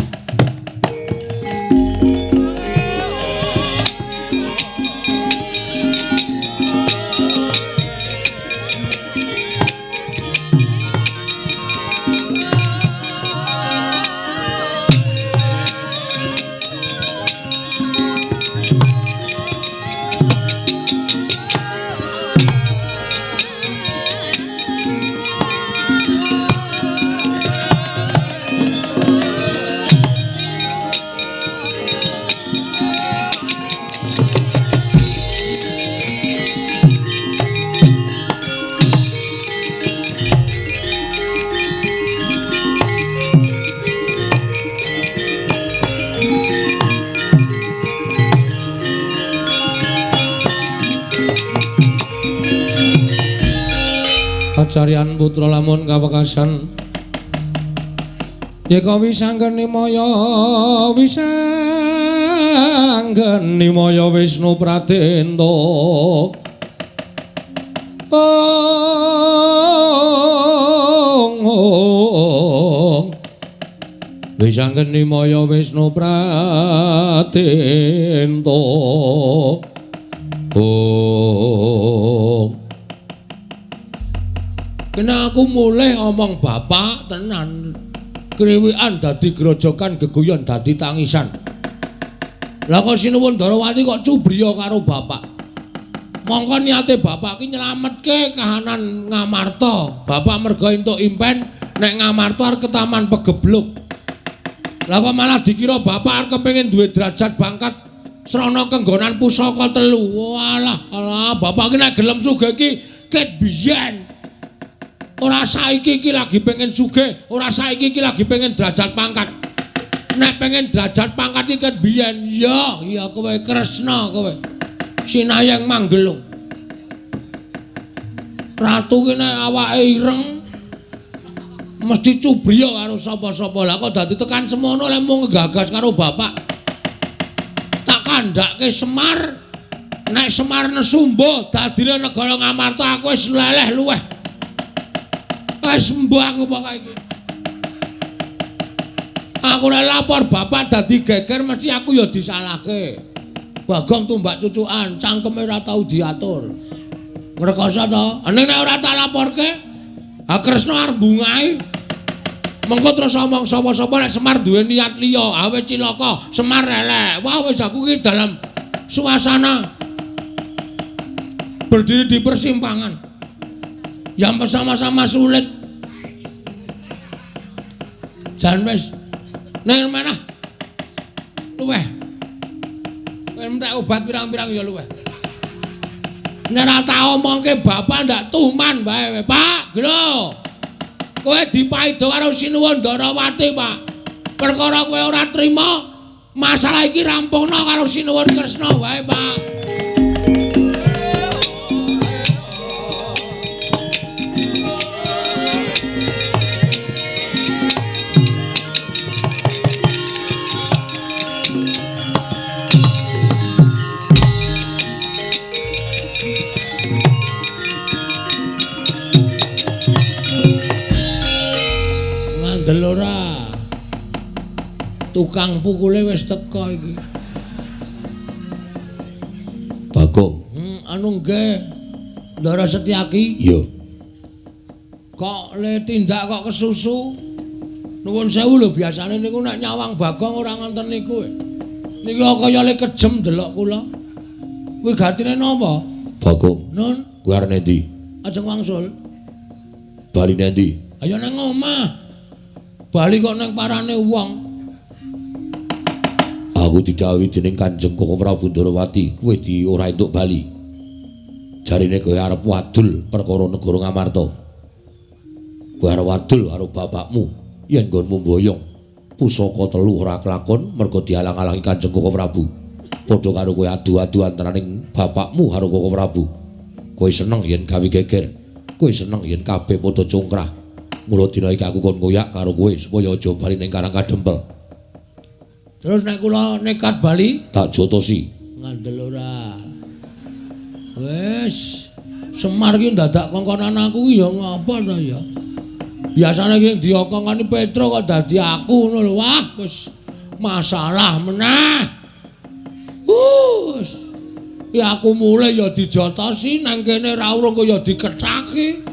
Carian putra lamun kawekasan yeka wisanggeni maya Wisnu Pratenta wisanggeni maya Wisnu Pratenta kena aku mulih omong bapak tenan kriwikan dadi grojokan geguyon dadi tangisan lah kok sinuwun Ndarawati kok cubriya karo bapak Mongko niate bapak ki nyelametke kahanan Ngamarta. Bapak mergo entuk impen nek Ngamarta arep ke Taman Pegebluk. Lah kok malah dikira bapak arep kepengin duwe derajat pangkat srana kenggonan pusaka 3. Walah, alah, bapak ki nek gelem sugih ki ket biyen. Ora saiki iki lagi pengen sugih, ora saiki iki lagi pengen derajat pangkat. Nek pengen derajat pangkat iki ket biyen. Ya kowe Kresna kowe. Sinayang Manggelung. Ratu ki nek awake ireng mesti cubriya karo sapa-sapa. Lah kok dadi tekan semono lek mung ngegagas karo bapak. Tak kandhake Semar. Nek Semar nesumba dadine negara Ngamarta aku wis leleh luweh. Wis mbah aku pokoke iki. Aku nek lapor bapak dadi geger mesti aku ya disalahke. Bagong tumbak cucukan, cangkeme ora tau diatur. Ngrekoso to? Nek ora tak laporke, ha Kresna arep bungahe. Mengko terus omong sapa-sapa nek Semar duwe niat liya, awe cilaka, Semar elek. Wah wis aku ki dalam suasana berdiri di persimpangan. Yang bersama-sama sulit. Jan wis nek menah luweh. Entek obat pirang-pirang ya luweh. Nek ora tak omongke bapak ndak tuman bae, Pak. Lho. Kowe dipaido karo Sinuwun Ndarawati, Pak. Perkara kowe ora trima, masalah iki rampungna karo Sinuwun Kresna wae, Pak. Ngandel ora. Tukang pukule wis teko iki. Bagong. Anu nggih. Ndara Setyaki. Iya. Kok le tindak kok kesusu? Nuwun sewu lho biasane niku nek nyawang Bagong ora ngonten niku. Niki kaya le kejem delok kula. Kuwi gatine napa? Bagong. Nun, Kowe arep endi? ajeng wangsul. Bali endi? Ayo nang omah. Bali kok nang parane wong. Aku didhawuhi dening Kanjeng Koko Prabu Ndarawati, kowe di ora entuk bali. Jarine kowe arep wadul perkara negara Ngamarta. Kowe arep wadul karo bapakmu yen nggonmu mboyong. Pusaka 3 ora kelakon merga dialang-alangi Kanjeng Koko Prabu. Padha karo kowe adu-adu antaraning bapakmu karo Koko Prabu. Kowe seneng yen gawe geger. Kowe seneng yen kabeh padha congkrah. Mula dina iki aku kon ngoyak karo kowe supaya aja bali ning Karang Kadempel. Terus nek kula nekat bali, Tak jotosi. ngandel ora. Wis Semar ki dadak kongkonan aku ya ngapa to ya. Biasane ki diokongani Petro kok dadi aku ngono lho. Wah, wis masalah meneh. Wus. Ya aku mulai ya dijotosi nang kene ra urung kok ya dikethake.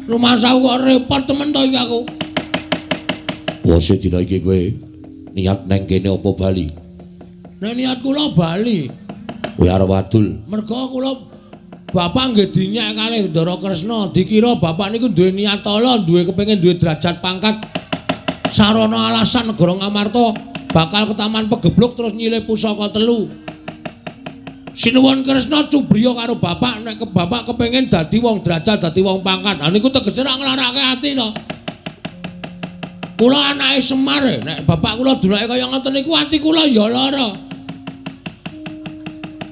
Rumah saku kok repot temen to iki aku. Wose dina iki kowe niat neng kene apa bali? Nek niat kula bali. Kowe arep wadul. Merga kula bapak nggih dinyek kalih Ndara Kresna, dikira bapak niku duwe niat ala, duwe kepengin duwe derajat pangkat. Sarana alasan negara Ngamarta bakal ke Taman Pegebluk terus nyilih pusaka 3. Sinuwun Kresna cubriya karo bapak nek ke bapak kepengin dadi wong derajat, dadi wong pangkat. Ha niku tegese ra nglarake ati to. Kula anake Semar, nek bapak kula dulake kaya ngoten niku ati kula ya lara.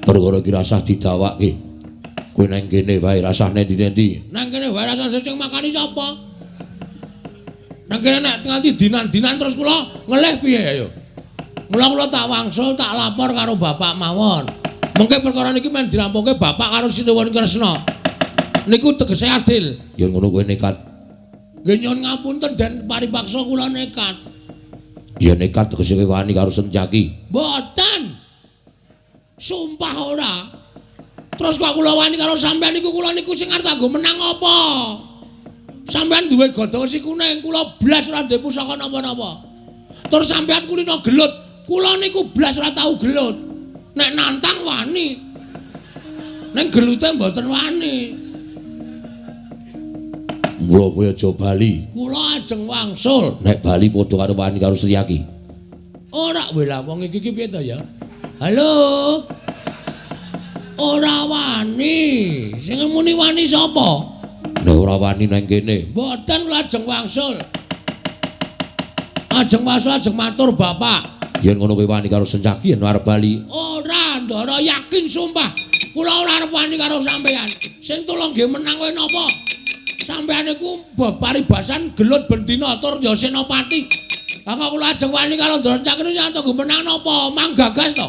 Perkara iki rasah didawake. Kowe nang kene wae rasah nendi-nendi. Nang kene wae rasane sing makani sapa? Nang kene nek nganti dinan-dinan terus kula ngelih piye ayo. Mula kula tak wangsul tak lapor karo bapak mawon. Mengke perkara niki men dirampunke bapak karo Sinuwun Kresna. Niku tegese adil. Yen ngono kowe nekat. Nggih nyuwun ngapunten den paripaksa kula nekat. Ya nekat tegese kowe wani karo Setyaki. Mboten. Sumpah ora. Terus kok kula wani karo sampean niku kula niku sing arep anggo menang apa? Sampean duwe godhong si kuning, kula blas ora duwe pusaka napa-napa. Terus sampean kulino gelut, kula niku blas ora tau gelut. Nek nantang wani. Ning gelute mboten wani. Mula kowe aja bali. Kula ajeng wangsul. Nek bali padha karo wani karo Sriyaki. Ora kowe lah wong iki piye to ya? Halo. Ora wani. Sing muni wani sapa? Nek ora wani nang kene. Mboten kula ajeng wangsul. Ajeng wangsul ajeng matur Bapak. Yen ngono kowe wani karo Sencaki yen arep bali. Ora, Ndara yakin sumpah. Kula ora arep wani karo sampean. Sing tulung nggih menang kowe napa? Sampeyan iku paribasan gelut bendina tur ya senopati. Lah kok kula ajeng wani karo Ndara Sencaki niku santo nggih menang napa? Mang gagas to.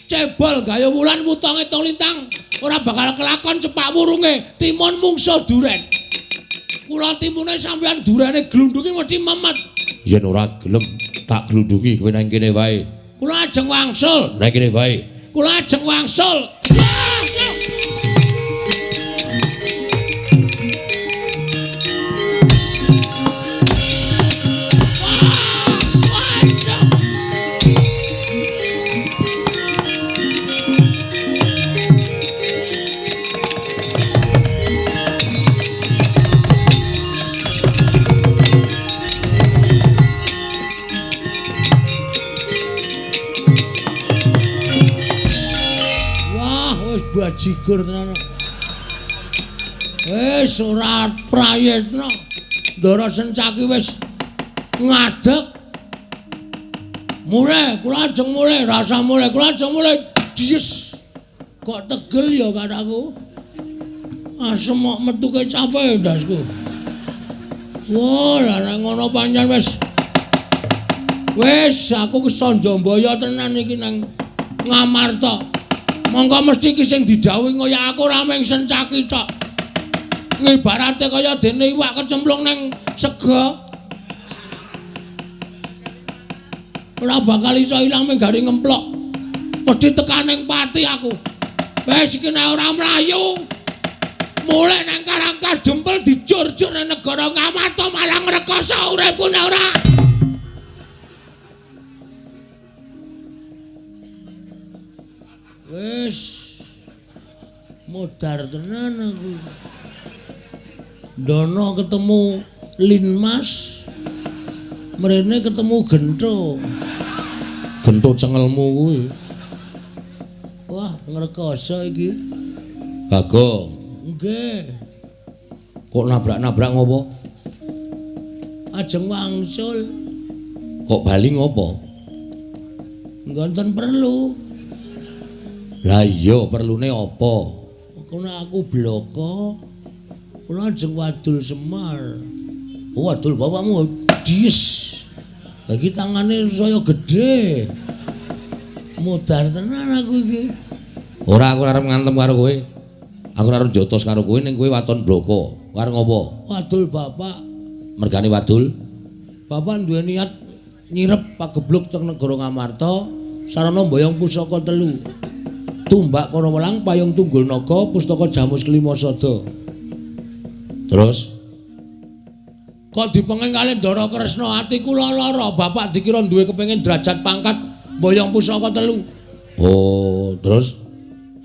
Cebol gaya wulan wutonge tong lintang. Ora bakal kelakon cepak wurunge timun mungsuh duren. Kula timune sampeyan durene glundungi mesti memet. Yen ora gelem tak glundungi kowe nang kene wae. Kula ajeng wangsul. Nang kene wae. Kula ajeng wangsul. Bajigur tenan. Wis ora prayitna. Ndara Sencaki wis ngadeg. Mulai, kula ajeng mulai, rasa mulai, kula ajeng mulai. Dies. Kok tegel ya kataku. Asem mok metuke capek ndasku. Wah, lah ngono pancen wis. Wis aku kesonjo mbaya tenan iki nang Ngamarta. Monggo mesti iki sing didhawuhi kaya aku ora mung Sencaki tok. Ngibarate kaya dene iwak kecemplung nang sega. Ora bakal iso ilang mung garing ngemplok. Mesti tekan ning pati aku. Wis iki nek ora mlayu. Mulai nang Karangka jempel dijur-jur nang negara Ngamarta malah ngrekoso uripku nek ora. Wis modar tenan aku. Dono ketemu Linmas. Mrene ketemu Gento. Gento cengelmu kuwi. Wah, ngrekoso iki. Bagong. Nggih. Kok nabrak-nabrak ngopo? Ajeng wangsul. Kok bali ngopo? Ngonten perlu. Lah iya perlune apa? Kono aku bloko. Kula ajeng wadul Semar. Oh, wadul bapakmu dies. Lagi tangane saya gede. Modar tenan aku iki. Ora aku arep ngantem karo kowe. Aku arep jotos karo kowe ning kowe waton bloko. Arep ngopo? Wadul bapak. Mergane wadul. Bapak duwe niat nyirep pagebluk teng negara Ngamarta sarana mboyong pusaka 3. Tumbak kono welang payung tunggul naga pustaka Jamus Kelima Sada. Terus kok dipenging kalih Ndara Kresna ati kula lara bapak dikira duwe kepengin derajat pangkat mboyong pusaka 3. oh, terus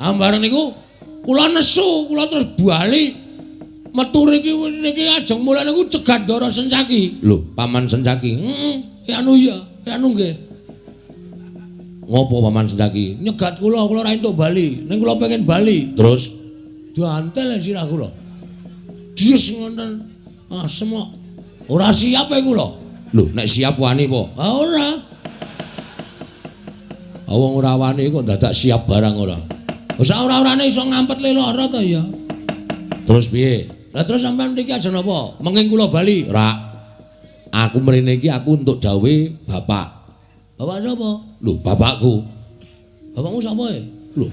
Ambareng niku kula nesu, kula terus bali metu niki ajeng mulai niku cegat Ndara Sencaki. Lho, Paman Sencaki. Anu nggih. Ngopo Paman Sencaki? Nyegat kula ora entuk bali. Ning kula pengen bali. Terus Diantel sirah kula. Dies ngoten. Ah semok. Ora siap kula. lho, nek siap wani po? Ah ora. Wong ora wani kok dadak siap barang ora. Wis ora-orane iso ngampet lara to ya. Terus piye? Lah terus sampean mriki ajeng napa? Menging kula bali. Ora. Aku mrene iki aku untuk dawe bapak. Bapak sapa? Lho, bapakku. Bapakmu sapa e? Lho.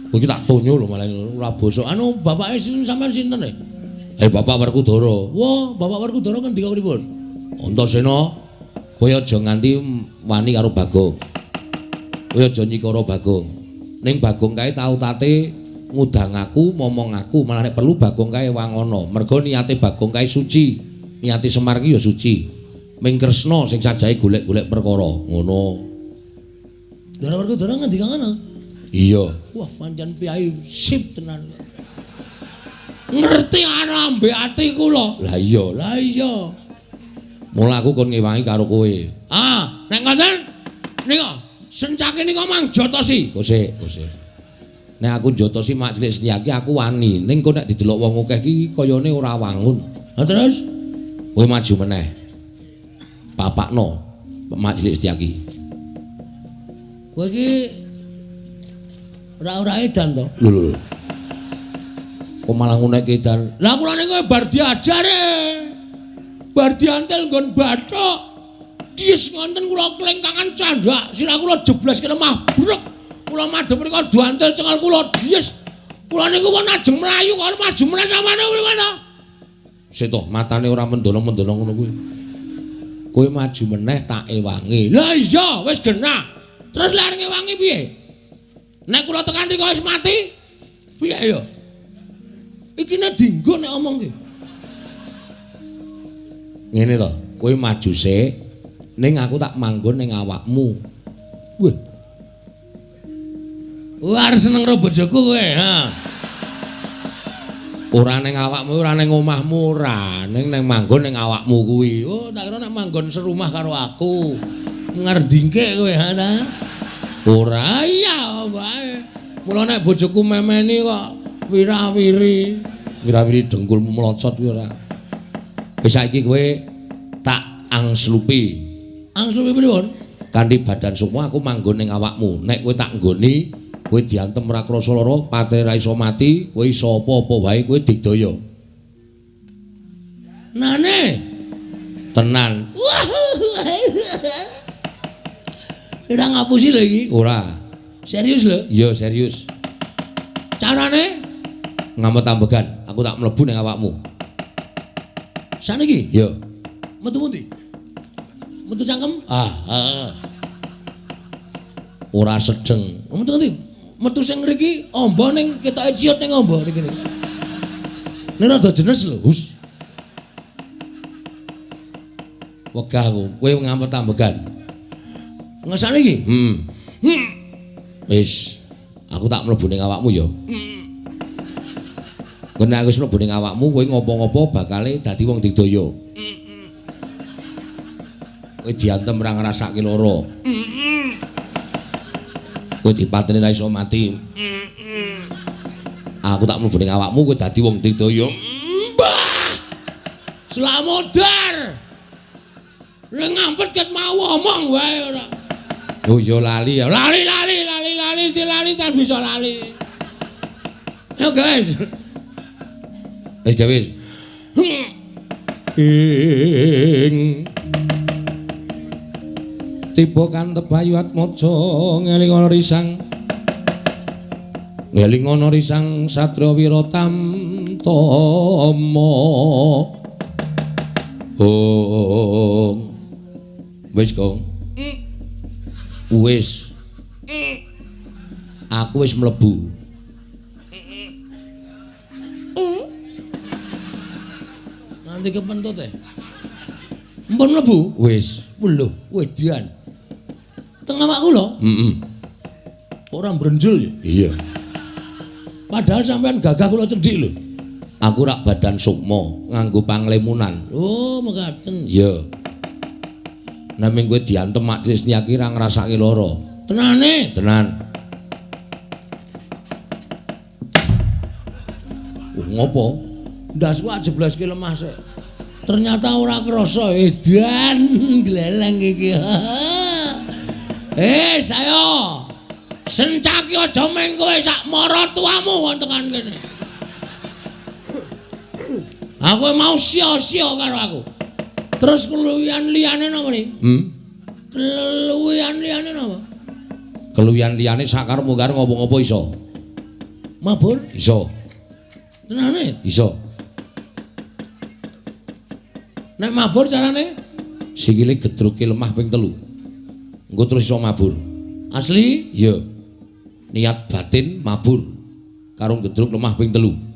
Kowe iki tak tonyo lho malah ora basa. Anu bapake sampean sinten e? Bapak Werkudara. Wah, Bapak Werkudara ngendika pripun? Antasena, kowe aja nganti wani karo Bagong. Kowe aja nyikara Bagong. Ning Bagong kae tau tate ngudang aku, momong aku, malah nek perlu Bagong kae wangono. Mergo niate Bagong kae suci. Niate Semar ki ya suci. Ming Kresna sing sajahe golek-golek perkara, ngono. Ndara Werkudara ngendika ngono. Iya. Wah, pancen piyai sip tenan. Ngerti alambe ati kula. Lah iya. Lah iya. Mula aku kon ngewangi karo kowe. Ah, nek ngoten nika sencake nika mang jotosi. Kosik. Nek aku jotosi mak cilik senyaki aku wani. Ning kok nek didelok wong akeh iki kayane ora wangun. Lah terus Kowe maju meneh. Papakno mak cilik senyaki. kowe iki ora edan to. Lho. Kok malah ngunek edan. Lah kula niku bar diajare. Bar diantel nggon bathuk. Dis ngonten kula klengkangan candhak, sirah kula jeblas kene mabrek. Kula madhep mriko diantel cengal kula dis. Kula niku pun ajeng mlayu karo maju meneh sampeyan mriko to. Seto matane ora mendono-mendono ngono kuwi. Kowe maju meneh tak ewangi. Lah iya, wis genah. Terus lek ngewangi piye? Nek kula tekan mriko wis mati, piye ya? Iki nek dienggo nek omong ki. Ngene to, kowe maju sik, ning aku tak manggon ning awakmu. Wah. War seneng karo bojoku kowe, ha. Ora ning awakmu, ora ning omahmu, ora, ning manggon ning awakmu kuwi. Oh, tak kira nek manggon serumah karo aku. Ngerdingke kowe, ha ta? Ora, Iya, wae. Mula nek bojoku memeni kok wirawiri. wirawiri dengkulmu melocot kuwi ora. Wis saiki kowe tak angslupi. Angslupi pripun? Kanthi badan sukma aku manggon ning awakmu. Nek kowe tak nggoni, kowe diantem ora krasa lara, patene ra iso mati, kowe iso apa-apa wae kowe digdaya. Nane. Tenan. Ora ngapusi lho iki. Ora. Serius lho. Iya, serius. Carane Ngamot ambegan, aku tak mlebu ning awakmu. saniki Iya. metu pundi? Metu cangkem? Ora sedeng. Metu ngendi? Metu sing mriki amba ning ketoke ciut ning amba niki. Nek rada jenes lho, Hus. Wegah aku, kowe ngamot ambegan. Ngesane iki? Wis, aku tak mlebu ning awakmu ya. Nek aku wis mlebu ning awakmu, kowe ngopo-ngopo bakale dadi wong digdaya. Kowe diantem ora ngrasake lara. Kowe dipateni ra iso mati. Aku tak mlebu ning awakmu, kowe dadi wong digdaya. Mbah! Slamodar. Nek ngampet ket mau omong wae ora. Oh ya lali ya. Lali tak bisa lali. Yo guys. Wis gawe. Ing tiba kantep bayu atmaja ngeling ana risang. Ngeling ana risang Satria Wiratam Tama. Oh. Wis kong. Wis. Aku wis mlebu. Nanti kepentut e. Mpun mlebu? Wis. Lho, wedian. Teng awakku lho. Ora mbrenjul ya. Iya. Padahal sampean gagah kula cendhik lho. Aku rak badan sukma nganggo panglemunan. Oh, mekaten. Iya. Naming kowe diantem mak Trisnyaki ra ngrasake lara. Tenane. Tenan. Ngopo? Ndasku ajeblaske lemah sik. Ternyata ora krasa edan gleleng iki. Sayo. Sencaki aja meng kowe sak mara tuamu wonten kene. Aku mau sia-sia karo aku. Terus keluwihan liyane napa nih? Keluwihan liyane napa? Keluwihan liyane sakarepmu karo ngopo-ngopo iso. Mabur? Iso. Tenane? Iso. Nek mabur carane? Sikile gedruke lemah ping 3. Engko terus iso mabur. Asli? Iya. Niat batin mabur karo gedruk lemah ping 3.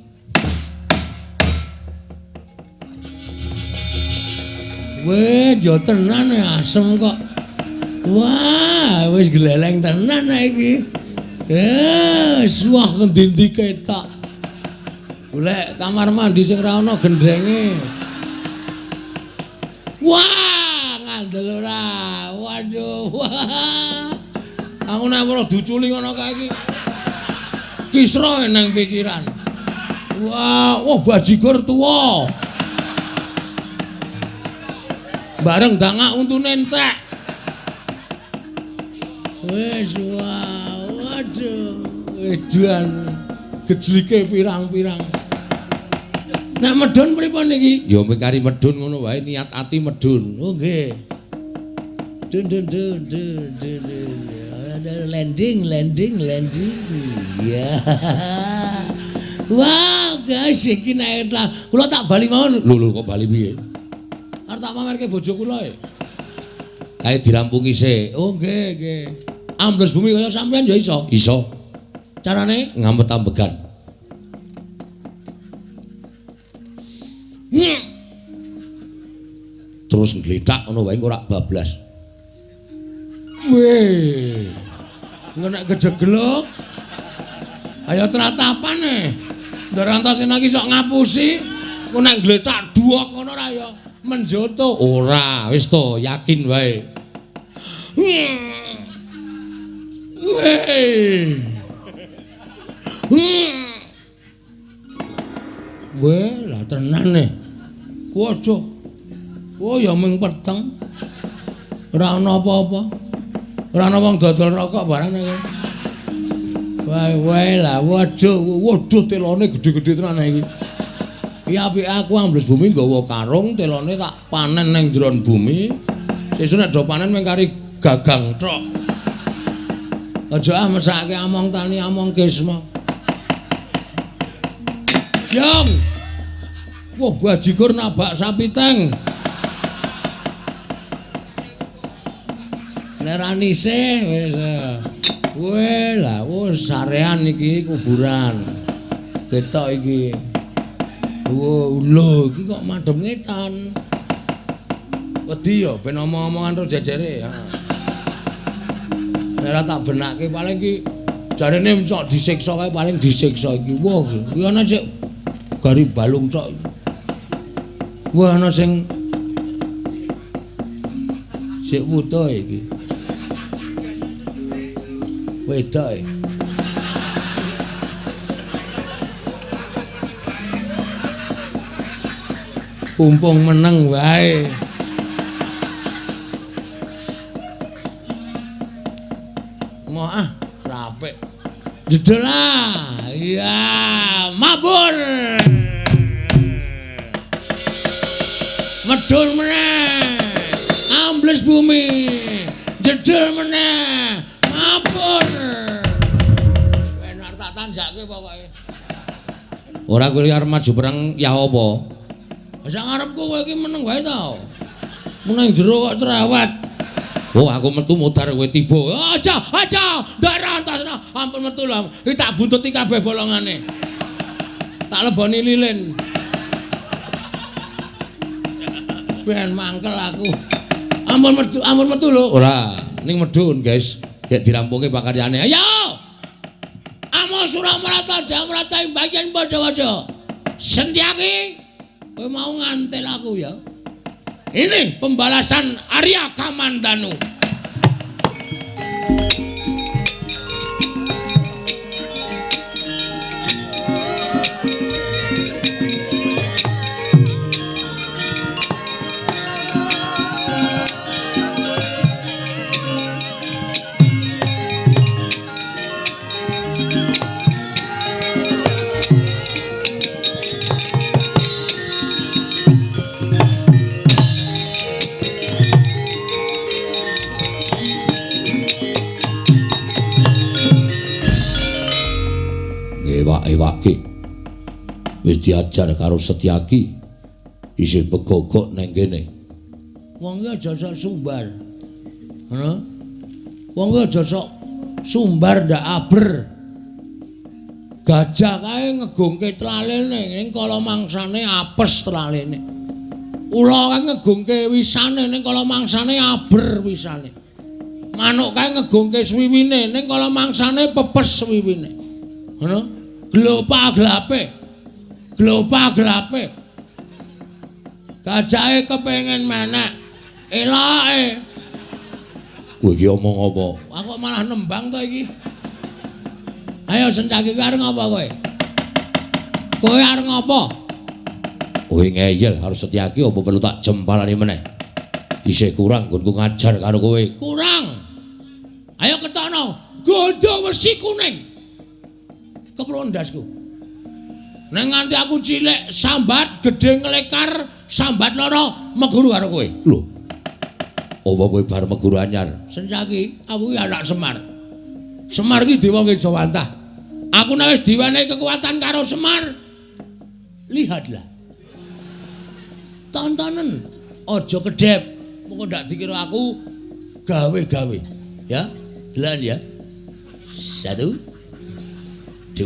Weh, yo tenan asem kok. Wah, wis gleleng tenan iki. Suah ngendi-endi ketok. Golek kamar mandi sing ra ana gendrenge. Wah, ngandel ora. Waduh. Wah. Aku nek ora duculi ngono kae iki. Kisra nang pikiran. Wah, bajigur tuwa. Bareng dangak untune entek. Wis waduh. Edan gejlike pirang-pirang. Nek medhun pripun iki? Ya mikari medhun ngono wae niat ati medhun. Oh nggih. Dun. Landing. Ya. Wah, guys iki nek kula tak bali mawon. Lho kok bali piye? Arep tak pamerke bojo kula e. Kae dirampungi sik. Oh nggih. Ambles bumi kaya sampean ya iso. Iso. Carane Ngampet ambegan. Terus ngletak ngono wae ora bablas. Weh. Nek kejeglok. Ayo tratapane. Ndorantosen iki sok ngapusi. Ku nek ngletak duok ngono ra ya menjoto. Ora, wis to, yakin wae. Weh, lah tenan e. Waduh. Oh ya mung peteng. Ora ana apa-apa. Ora ana wong dodol rokok barang iki. Wae lah, waduh telone gede-gede tenan iki. Ya apik aku ambles bumi nggawa karung, telone tak panen nang jeron bumi. Sesuk nek do panen mung kari gagang tok. Aja mesake among tani among kisma. Yang. Wah, bajigur nabak sapi teng. Neranise wis. Weh lah, wis sarean iki kuburan. Ketok iki. Lho, iki kok madhep ngetan. Wedi ya ben omong-omongan terus jejere ya. Nek tak benake paling iki jarene sok disiksa kae paling disiksa iki. Wah, iki ana sik gari balung tok. Wah, ana sing sik wutuh iki. Wedok. Umpung meneng wae. Mau rapik. Jedel lah. Iya, mabur. Medul meneh. Ambles bumi. Jedel meneh. Mabur. Benar tak tanjake pokoke. Ora kowe arep maju perang ya apa? Sak ngarepku kowe iki meneng wae ta. Meneng jero kok cerewet. Oh, aku metu mudhar kowe tiba. Aja, darah antasna. Ampun metu lho. Iki tak buntuti kabeh bolongane. Tak leboni lilin. Ben mangkel aku. Ampun metu lho. Ora, ning medhun, guys. Gek dirampungi pakaryane. Ayo. Amo Suramrata Jamrata bagian padha-padha. Sentyaki kowe mau ngantel aku ya. Ini pembalasan Arya Kamandanu. Ewake wis diajar karo Setyaki isih begogok neng kene. Wong iki aja sok sumbar. Ngono. Wong iki aja sok sumbar ndak aber. Gajah kae ngegungke tlalene ning kala mangsane apes tlalene. Ula kae ngegungke wisane ning kala mangsane aber wisane. Manuk kae ngegungke swiwine ning kala mangsane pepes swiwine. Ngono? Glopa-glape. Glopa-glape. Gajahe kepengin menek. Eloke. Kowe iki omong apa? Aku malah nembang to iki. Ayo Sencaki kowe arep ngapa kowe? Kowe arep ngapa? Kowe ngeyel harus Setyaki apa perlu tak jempalani meneh? Isih kurang nggonku ngajar karo kowe. Kurang. Ayo ketokno, godho wesi kuning. Keprun ndasku. Neng nganti aku cilik sambat gedhe nglekar, sambat loro meguru karo kowe. Lho. Apa kowe bar meguru anyar? Sencaki, aku iki anak Semar. Semar iki dewa Ngejawantah. Aku nek wis diwenehi kekuatan karo Semar. Lihatlah. Tontonen aja kedep. Moko ndak dikira aku gawe-gawe. Ya, delan ya. 1 2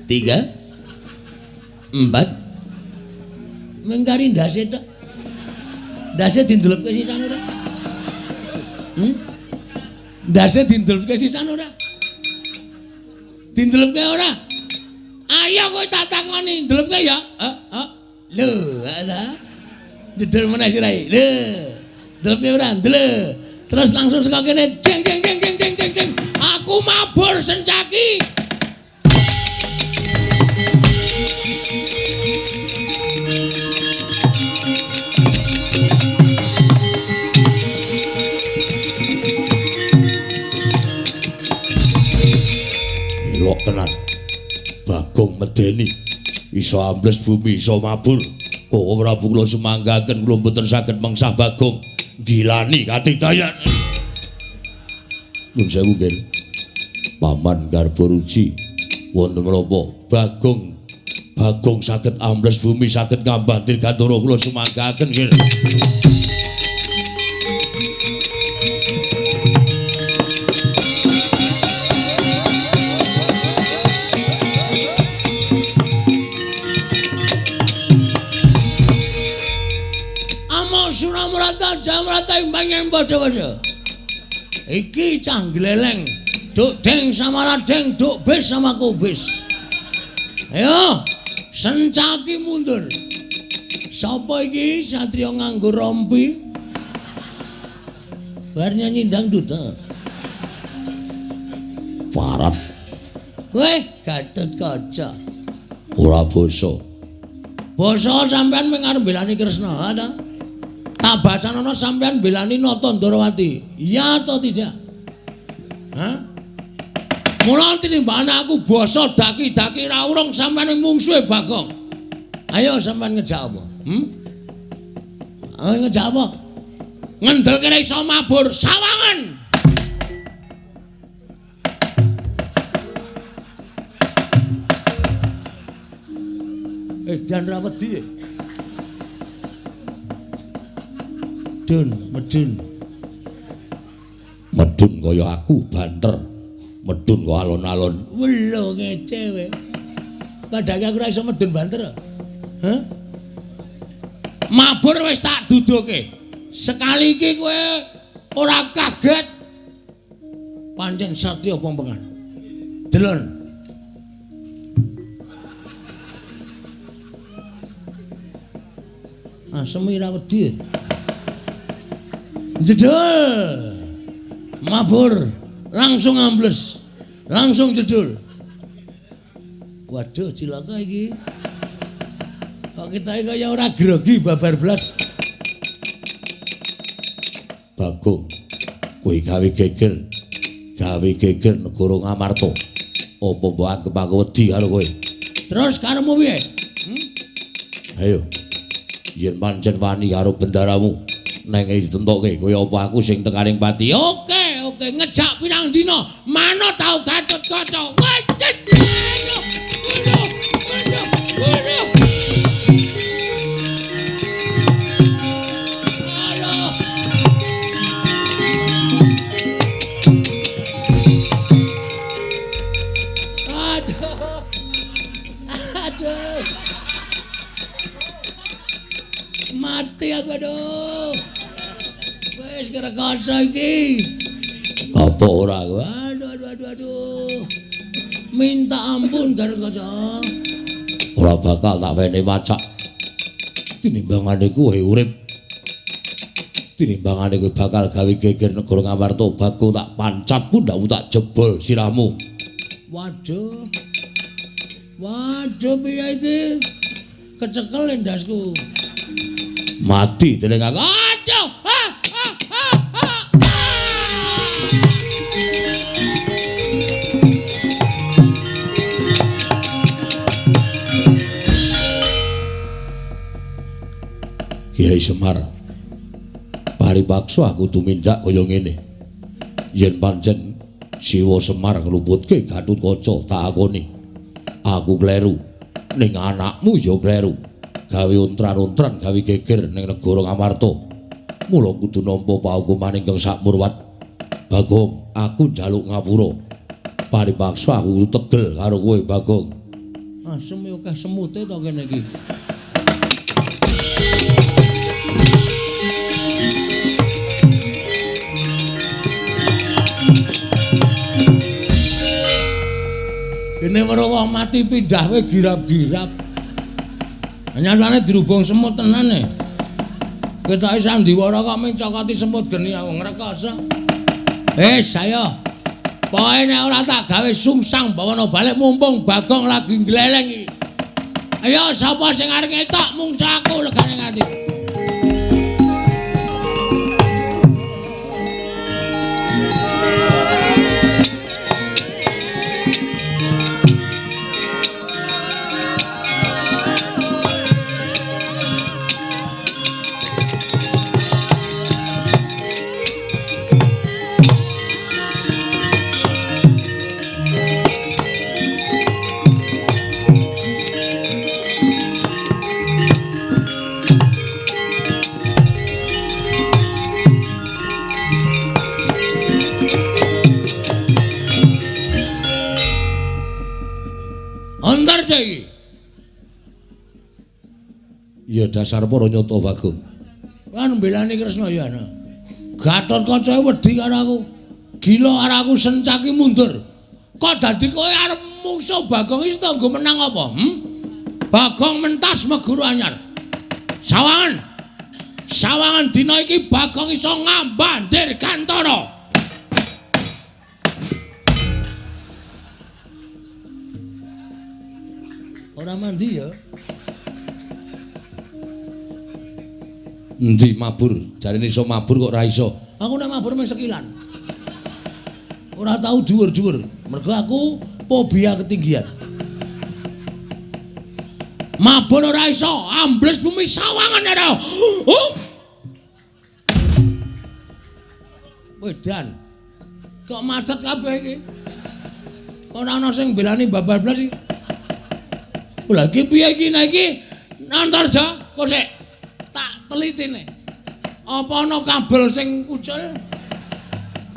3 4 mengkari ndase tok. Ndase dindelepke sisan ora? Ndase dindelepke sisan ora? Dindelepke ora? Ayo kowe tak takoni, ndelepke ya? Heeh. Lho, ada. Jedel meneh sirahe. Lho. Ndelepke ora? Ndelep. Terus langsung saka kene jeng jeng jeng jeng jeng jeng jeng. Aku mabur Sencaki. Elok tenan. Bagong medeni iso ambles bumi iso mabur. Kok Prabu kula sumanggaken kula mboten saged mengsah Bagong gilani katigdayan. Nun sewu nggih. Paman garba ruji wonten menapa Bagong saged ambles bumi saged ngambantir Gandara kula sumanggaken nggih. Suramrata jamrata imbangan padha-padha. Iki cah gleleng. Duk deng sama ladeng, duk bis sama kubis. Ayo, Sencaki mundur. Sapa iki satriya nganggo rompi? Bar nyanyi dangdut. Parat. Weh, Gatot Kaca. Ora basa. Basa sampean mung arep belani Kresna, ta? Tabasanono sampean belani Nata Ndarawati. Iya atau tidak? Hah? Mula tinimbang aku basa daki-daki ra urung sampean mungsuhe Bagong. Ayo sampean ngejak apa? Ayo ngejak apa? Ngendel kira iso mabur sawangan. Dan ra wedi. Medun Kaya aku banter. Medun kok alon-alon. Welo ngece we. Padahal aku ora iso medun banter. Hah? Mabur wis tak duduke. Sekali iki kowe ora kaget. Pancen satya pompengan. Delon. Asemi ra wedi. Jedul. Mabur, langsung ambles. Langsung jedul. Waduh, cilaka iki. Kok kita iki kaya ora grogi babar blas. Bagong, kowe gawe geger negara Ngamarta. Apa mbok anggap aku wedi karo kowe? Terus karemu piye? Ayo. Yen pancen wani karo bendaramu, neng ditentokke kaya apa aku sing tekaning pati. Oke, ngejak pirang dina manut tau Gatot Kaca. Wajit. Aduh. Mati aku aduh. wis kerekoso iki. Apa ora kowe? Aduh. Minta ampun kerekoso. Ora bakal tak wene wacak. Tinimbangane kowe urip. Tinimbangane kowe bakal gawe geger negara Ngamarta Bagong tak pancat pundakmu tak jebol sirahmu. Waduh piye iki? Kecekel endasku. Mati dening aku. Aduh! Kiai Semar. Paripaksa aku tumindak kaya ngene. Yen pancen Siwa Semar ngluputke Gatotkaca tak akoni. Aku kleru. Ning anakmu ya kleru. Gawe ontran-ontran gawe geger ning negara Ngamarta. Mula kudu nampa paukuman ingkang sakmurwat. Bagong, aku njaluk ngapura. Paripaksa aku tegel karo kowe, Bagong. Asem yo akeh semute to kene iki. Kene weruh mati pindah we girap-girap. Nyatane dirubung semut tenane. Ketoke sandiwara kok mung cokoti semut geni aku ngrekoso. Ayo. Pokoke nek ora tak gawe sungsang bawana balik mumpung Bagong lagi gleleng iki. Ayo sapa sing arep ngetok mung aku legane ngati. Iki. Ya dasar para nyata Bagong. Kan mbelani Kresna ya ana. Gatotkaca wedi karo aku. Gila karo aku sencaki mundur. Kok dadi kowe arep mungsuh Bagong iki tanggo menang apa? Bagong mentas meguru anyar. Sawangan dina iki Bagong iso ngambandir Gantara. Ora mandi ya. Endi mabur? Jarine iso mabur kok ora iso. Aku nek mabur mung sekilan. Ora tau dhuwur-dhuwur. Mergo aku fobia ketinggian. Mabur ora iso, ambles bumi Sawangan ora. Wedan. Kok macet kabeh iki? Ora ana sing belani bablas iki. Lha iki piye iki nek iki Antarja kok sik tak telitine. Apa ana kabel sing ucul?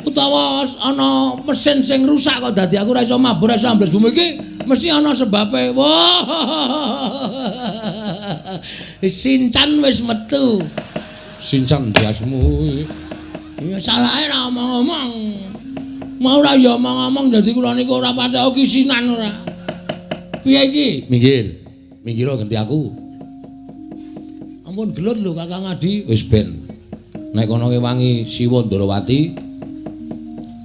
Utawa ana mesin sing rusak kok dadi aku ora iso mabur ora iso ambles bumi iki mesti ana sebabe. Wah. Sincan wis metu. Sincan biasmu. Ya salahe ra omong-omong. Mau ora ya omong-omong dadi kula niku ora patek kisinan ora. Piye iki? Minggir ganti aku. Ampun gelut lho Kakang Adi. Wis ben. Nek kono wangi Siwa Ndarawati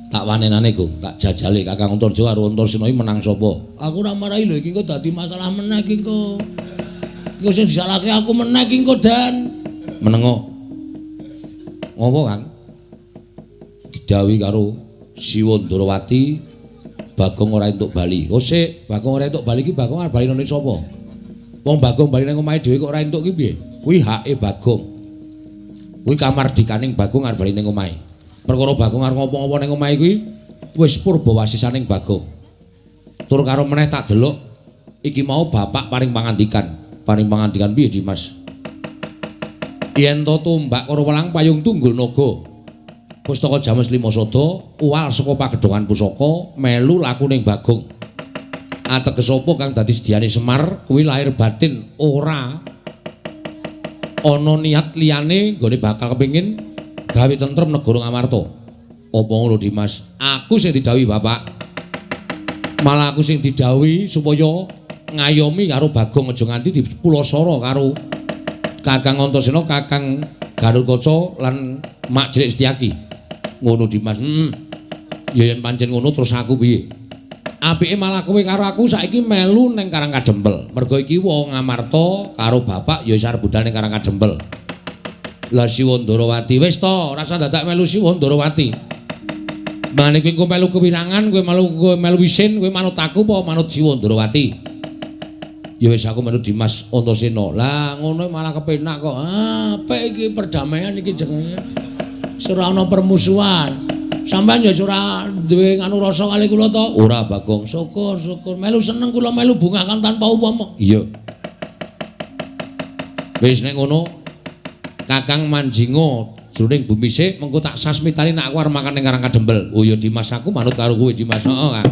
tak wanenane go, tak jajale Kakang Antarja karo Antarsena menang sapa? Aku ora marahi lho iki kok dadi masalah meneh iki kok. Iku sing disalahke aku meneh iki kok Dan. Menengo. Ngopo Kang? Didhawuhi karo Siwa Ndarawati Bagong ora entuk bali. Oh sik, Bagong ora entuk bali iki Bagong arep bali nang sapa? Wong Bagong bali nang omahe dhewe kok ora entuk ki piye? Kuwi hake Bagong. Kuwi kamardikaning Bagong arep bali nang omahe. Perkara Bagong arep ngopo-ngopo nang omahe kuwi wis purba wasisaning Bagong. Tur karo meneh tak delok iki mau bapak paring pangandikan. Paring pangandikan piye Dimas? Yen to tumbak karo welang payung tunggul naga. Pustaka James Limasada uwal saka pagedhongan pusaka melu laku ning Bagong. Ateges apa kang dadi sediyane Semar kuwi lahir batin ora ana niat liyane nggone bakal kepengin gawe tentrem negara Ngamarta. Apa ngono Dimas? Aku sing didhawuhi Bapak. Malah aku sing didhawuhi supaya ngayomi karo Bagong aja nganti dipulasara karo Kakang Antasena, Kakang Garudkaca lan Mak Cilik Setyaki. Ngono Dimas. Ya yen pancen ngono terus aku piye? Apike malah kowe karo aku saiki melu ning Karangkadempel. Mergo iki wong Ngamarta karo bapak ya isar budal ning Karangkadempel. Lah Siwa Ndarawati wis to, ora usah dadak melu Siwa Ndarawati. Mane kowe engko melu kewirangan, kowe melu wisin, kowe manut aku apa manut Siwa Ndarawati? Ya wis aku manut Dimas Antasena. Lah ngono malah kepenak kok. Apik iki perdamaian iki jenenge. Ora ana permusuhan. Sampeyan ya ora duwe anu rasa kali kula to? Ora, Bagong. Syukur. Melu seneng kula melu bungakan tanpa upama. Iya. Wis nek ngono, Kakang Manjinga jroning bumi sik mengko tak sasmitani nek aku arep makan ning Karangkadempel. Oh ya Dimas aku manut karo kowe Dimas. Heeh, Kang.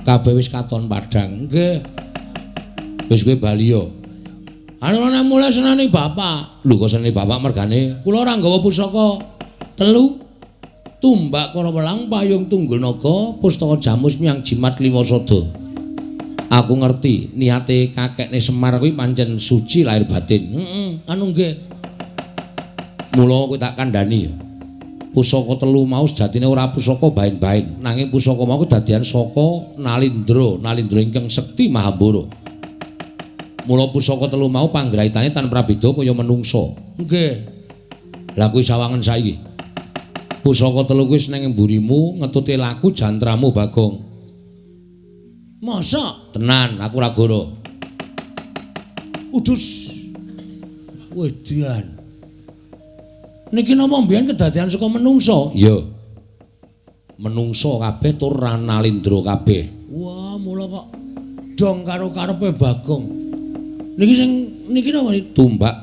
Kabeh wis katon padhang. Nggih. Wis kowe bali yo. Anu nek mulai senane bapak. Lho kok senane bapak mergane kula ora nggawa pusaka 3. Tumbak Kara Welang, Payung Tunggul Naga, Pustaka Jamus Miang Jimat Klima Sada. Aku ngerti niate kakekne Semar kuwi pancen suci lahir batin. Anu nggih. Mula kowe tak kandhani ya. Pusaka 3 mau sejatine ora pusaka bain-bain, nanging pusaka mau kedadian saka Nalindra ingkang sekti Mahambara. Mula pusaka 3 mau panggraitane tanpa beda kaya menungsa. Nggih. Lah kuwi sawangen saiki. Pusaka 3 kuwi seneng mburimu, ngetuti laku jantramu Bagong. Masa? Tenan, aku ora goro. Udus. Wedian. Niki napa mbiyen kedadian saka menungsa? Iya. Menungsa kabeh tur Nalindra kabeh. Wah, mula kok dong karo karepe Bagong. Niki napa Tumbak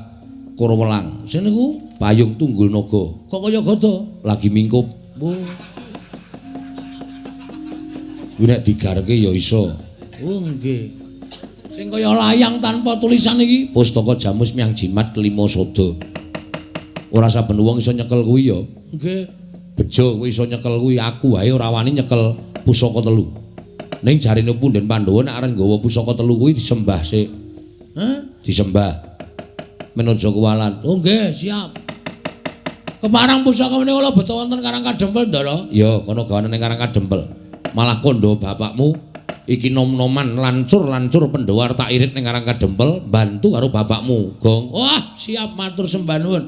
Kara Welang. Sing niku Payung Tunggul Naga. Kok kaya gada lagi mingkup. Kuwi nek digarke ya iso. Oh nggih. Sing kaya layang tanpa tulisan iki Pustaka Jamus Miang Jimat Klima Sada. Ora saben wong iso nyekel kuwi ya. Nggih. Bejo kuwi iso nyekel kuwi, aku wae ora wani nyekel pusaka 3. Ning jarine Punden Pandhawa nek arep nggawa pusaka 3 kuwi disembah sik. Disembah. Menuju kuwalan. Oh nggih, siap. Kemarang pusaka menika kula beto wonten Karangkadempel, Ndara. Ya, kono gawane ning Karangkadempel. Malah kondo bapakmu iki nom-noman lancur Pandhawa tak irit ning Karangkadempel, bantu karo bapakmu, Gong. Wah, siap matur sembah nuwun.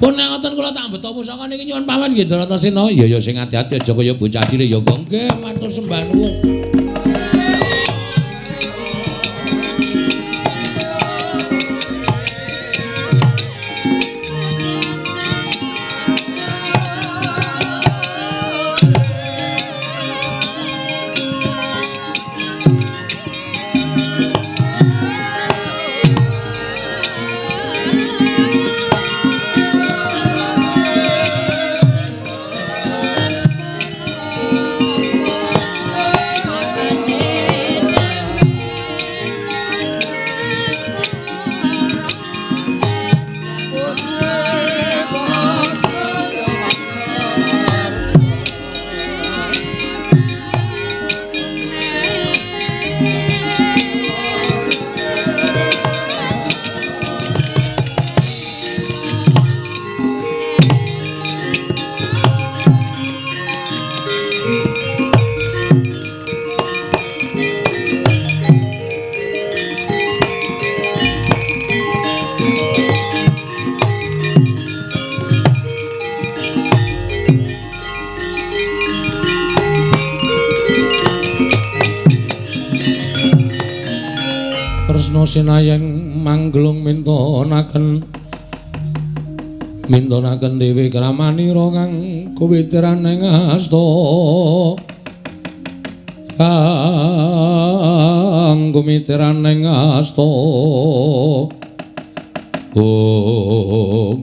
Pun nek ngoten kula tak beto pusaka niki nyuwun pamit nggih Ndara Antasena. Ya sing ati-ati aja kaya bocah cilik ya, Gong. Nggih, matur sembah nuwun. Kresna sinayeng manglung mintonaken Dewi Kramanira kang kuwitiraning asta kang kuwitiraning asta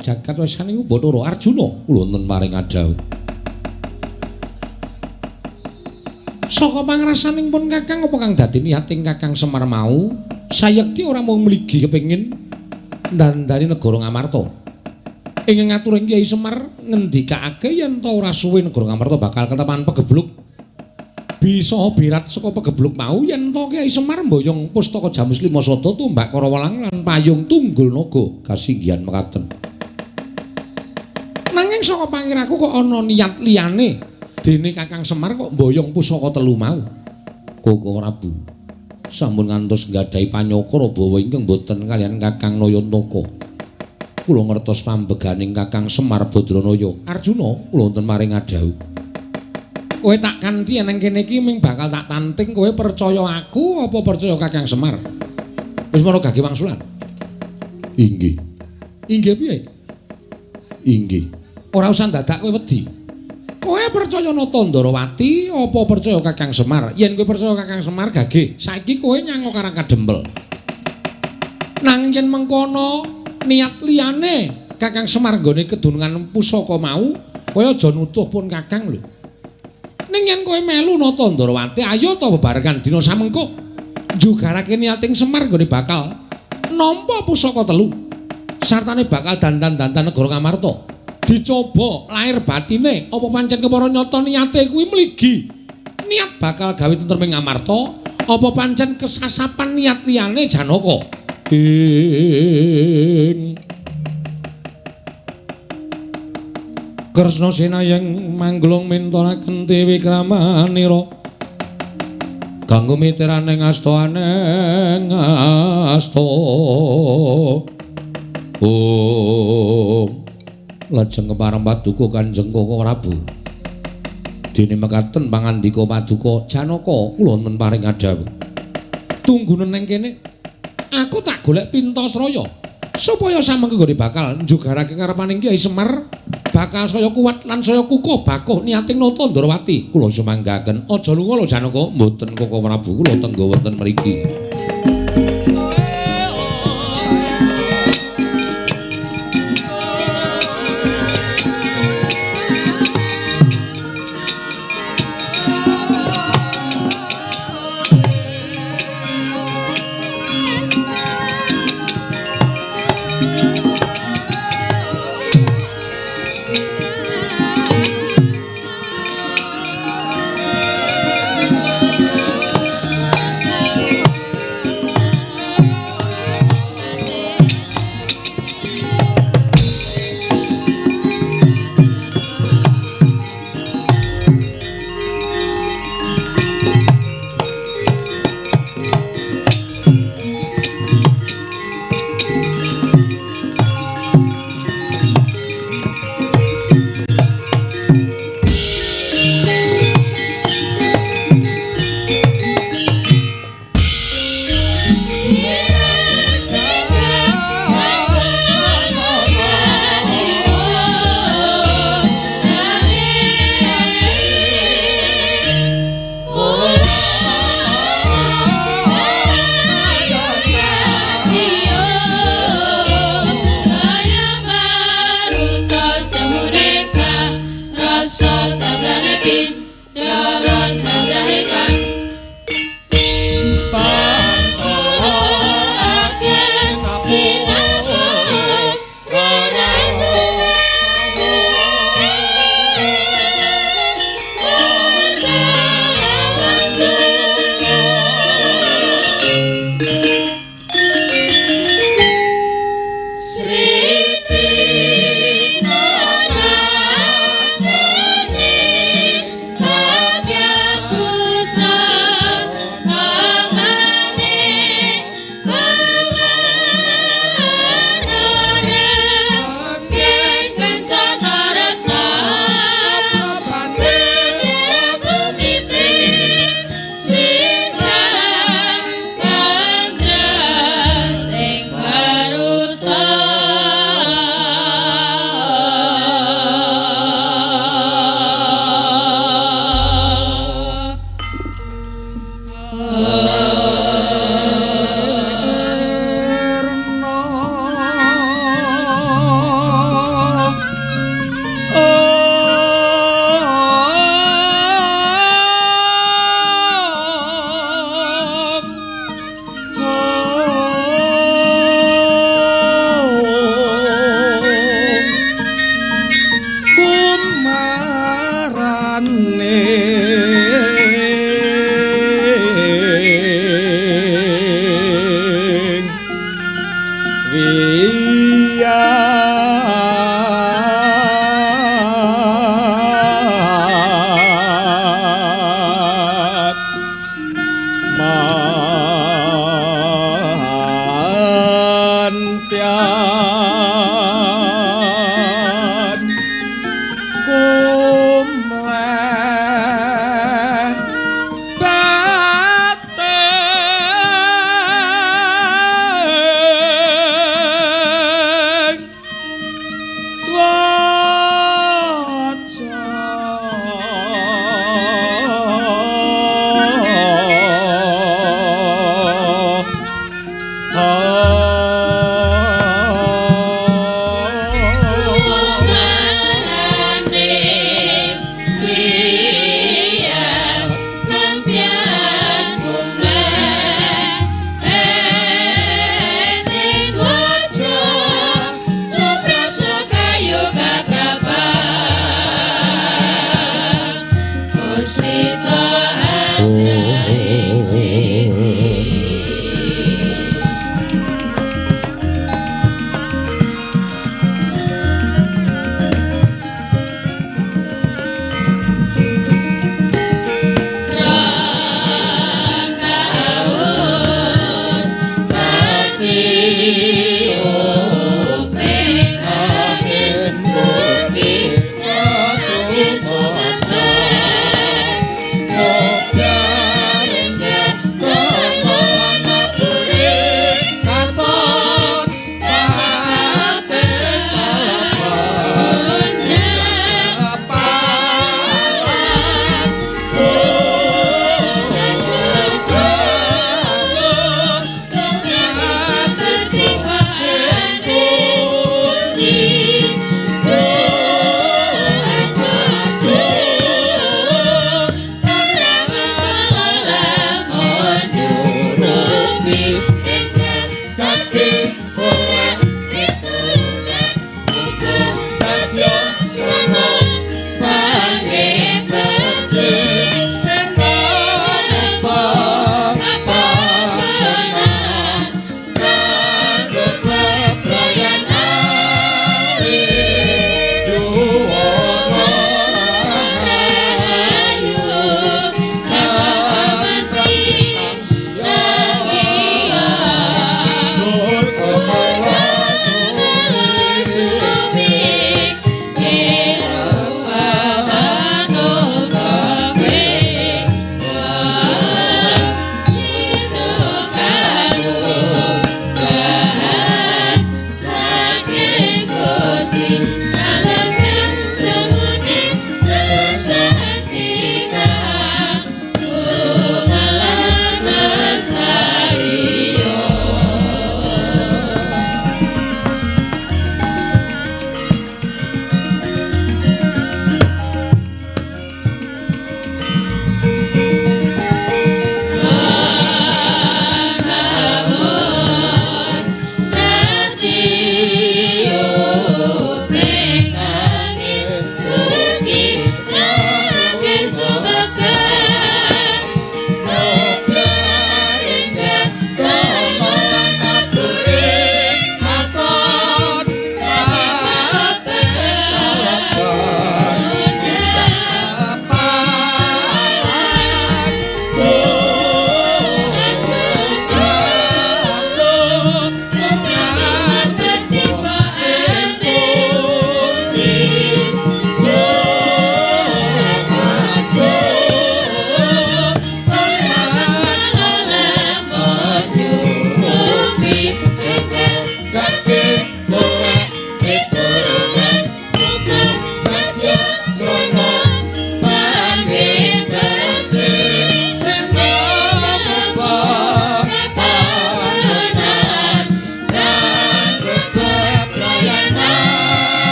jagat wesaning Bathara Arjuna kula wonten paring adhawuh saka pangrasaning pun Kakang apa kang dadi niating Kakang Semar mau sayekti ora mung mligi kepengin ndandani negara Ngamarta ing ngaturing Kyai Semar ngendikake yen ta ora suwe negara Ngamarta bakal ketepan pegebluk bisa birat saka pegebluk mau yen ta Kyai Semar mboyong pustaka Jamus Lima Sada tumbak Karawalang lan payung Tunggul Naga kasinggihan mekaten nanging saka pangiraku kok ana niat liyane dene Kakang Semar kok mboyong pusaka telu mau Koko Prabu sampun ngantos nggadahi panyakara bawa ingkang boten kaliyan Kakang Nayantaka kula ngertos pambeganing Kakang Semar Badranaya Arjuna kula wonten maring adhawuh kowe tak kanthi nang kene iki ming bakal tak tanting kowe percaya aku apa percaya Kakang Semar wis menawa gage wangsulan inggih piye inggih ora usah dadak kowe wedi kowe percaya Nata Ndarawati apa percaya Kakang Semar yen kowe percaya Kakang Semar gage saiki kowe nyango karang kadempel nang yen mengkono niat liyane Kakang Semar nggone kedunungan pusaka mau kowe aja nutuh pun Kakang lho ning yen kowe melu Nata Ndarawati ayo ta bebarengan dina samengko njugarake niating Semar nggone bakal nampa pusaka telu sartane bakal dandan-dandan negara Ngamarta dicoba lahir batine apa pancen kepara nyata niate kuwi mligi niat bakal gawe tentreming Ngamarta apa pancen kesasapan niat liyane Janaka Kresna sinayeng manglung mintonaken Dewi Kramanira kanggo mitiraning asta aneng asta lajeng kepareng paduka Kanjeng Koko Prabu dene mekaten pangandika paduka Janaka kula wonten paring adhawuh tunggunen ning kene aku tak golek Pintasraya supaya samengko nggone bakal njugarake karepaning Kyai Semar bakal saya kuat lan saya kukuh bakuh niating Nata Ndarawati kula sumanggaken aja lunga lho Janaka mboten Koko Prabu kula tenggo wonten mriki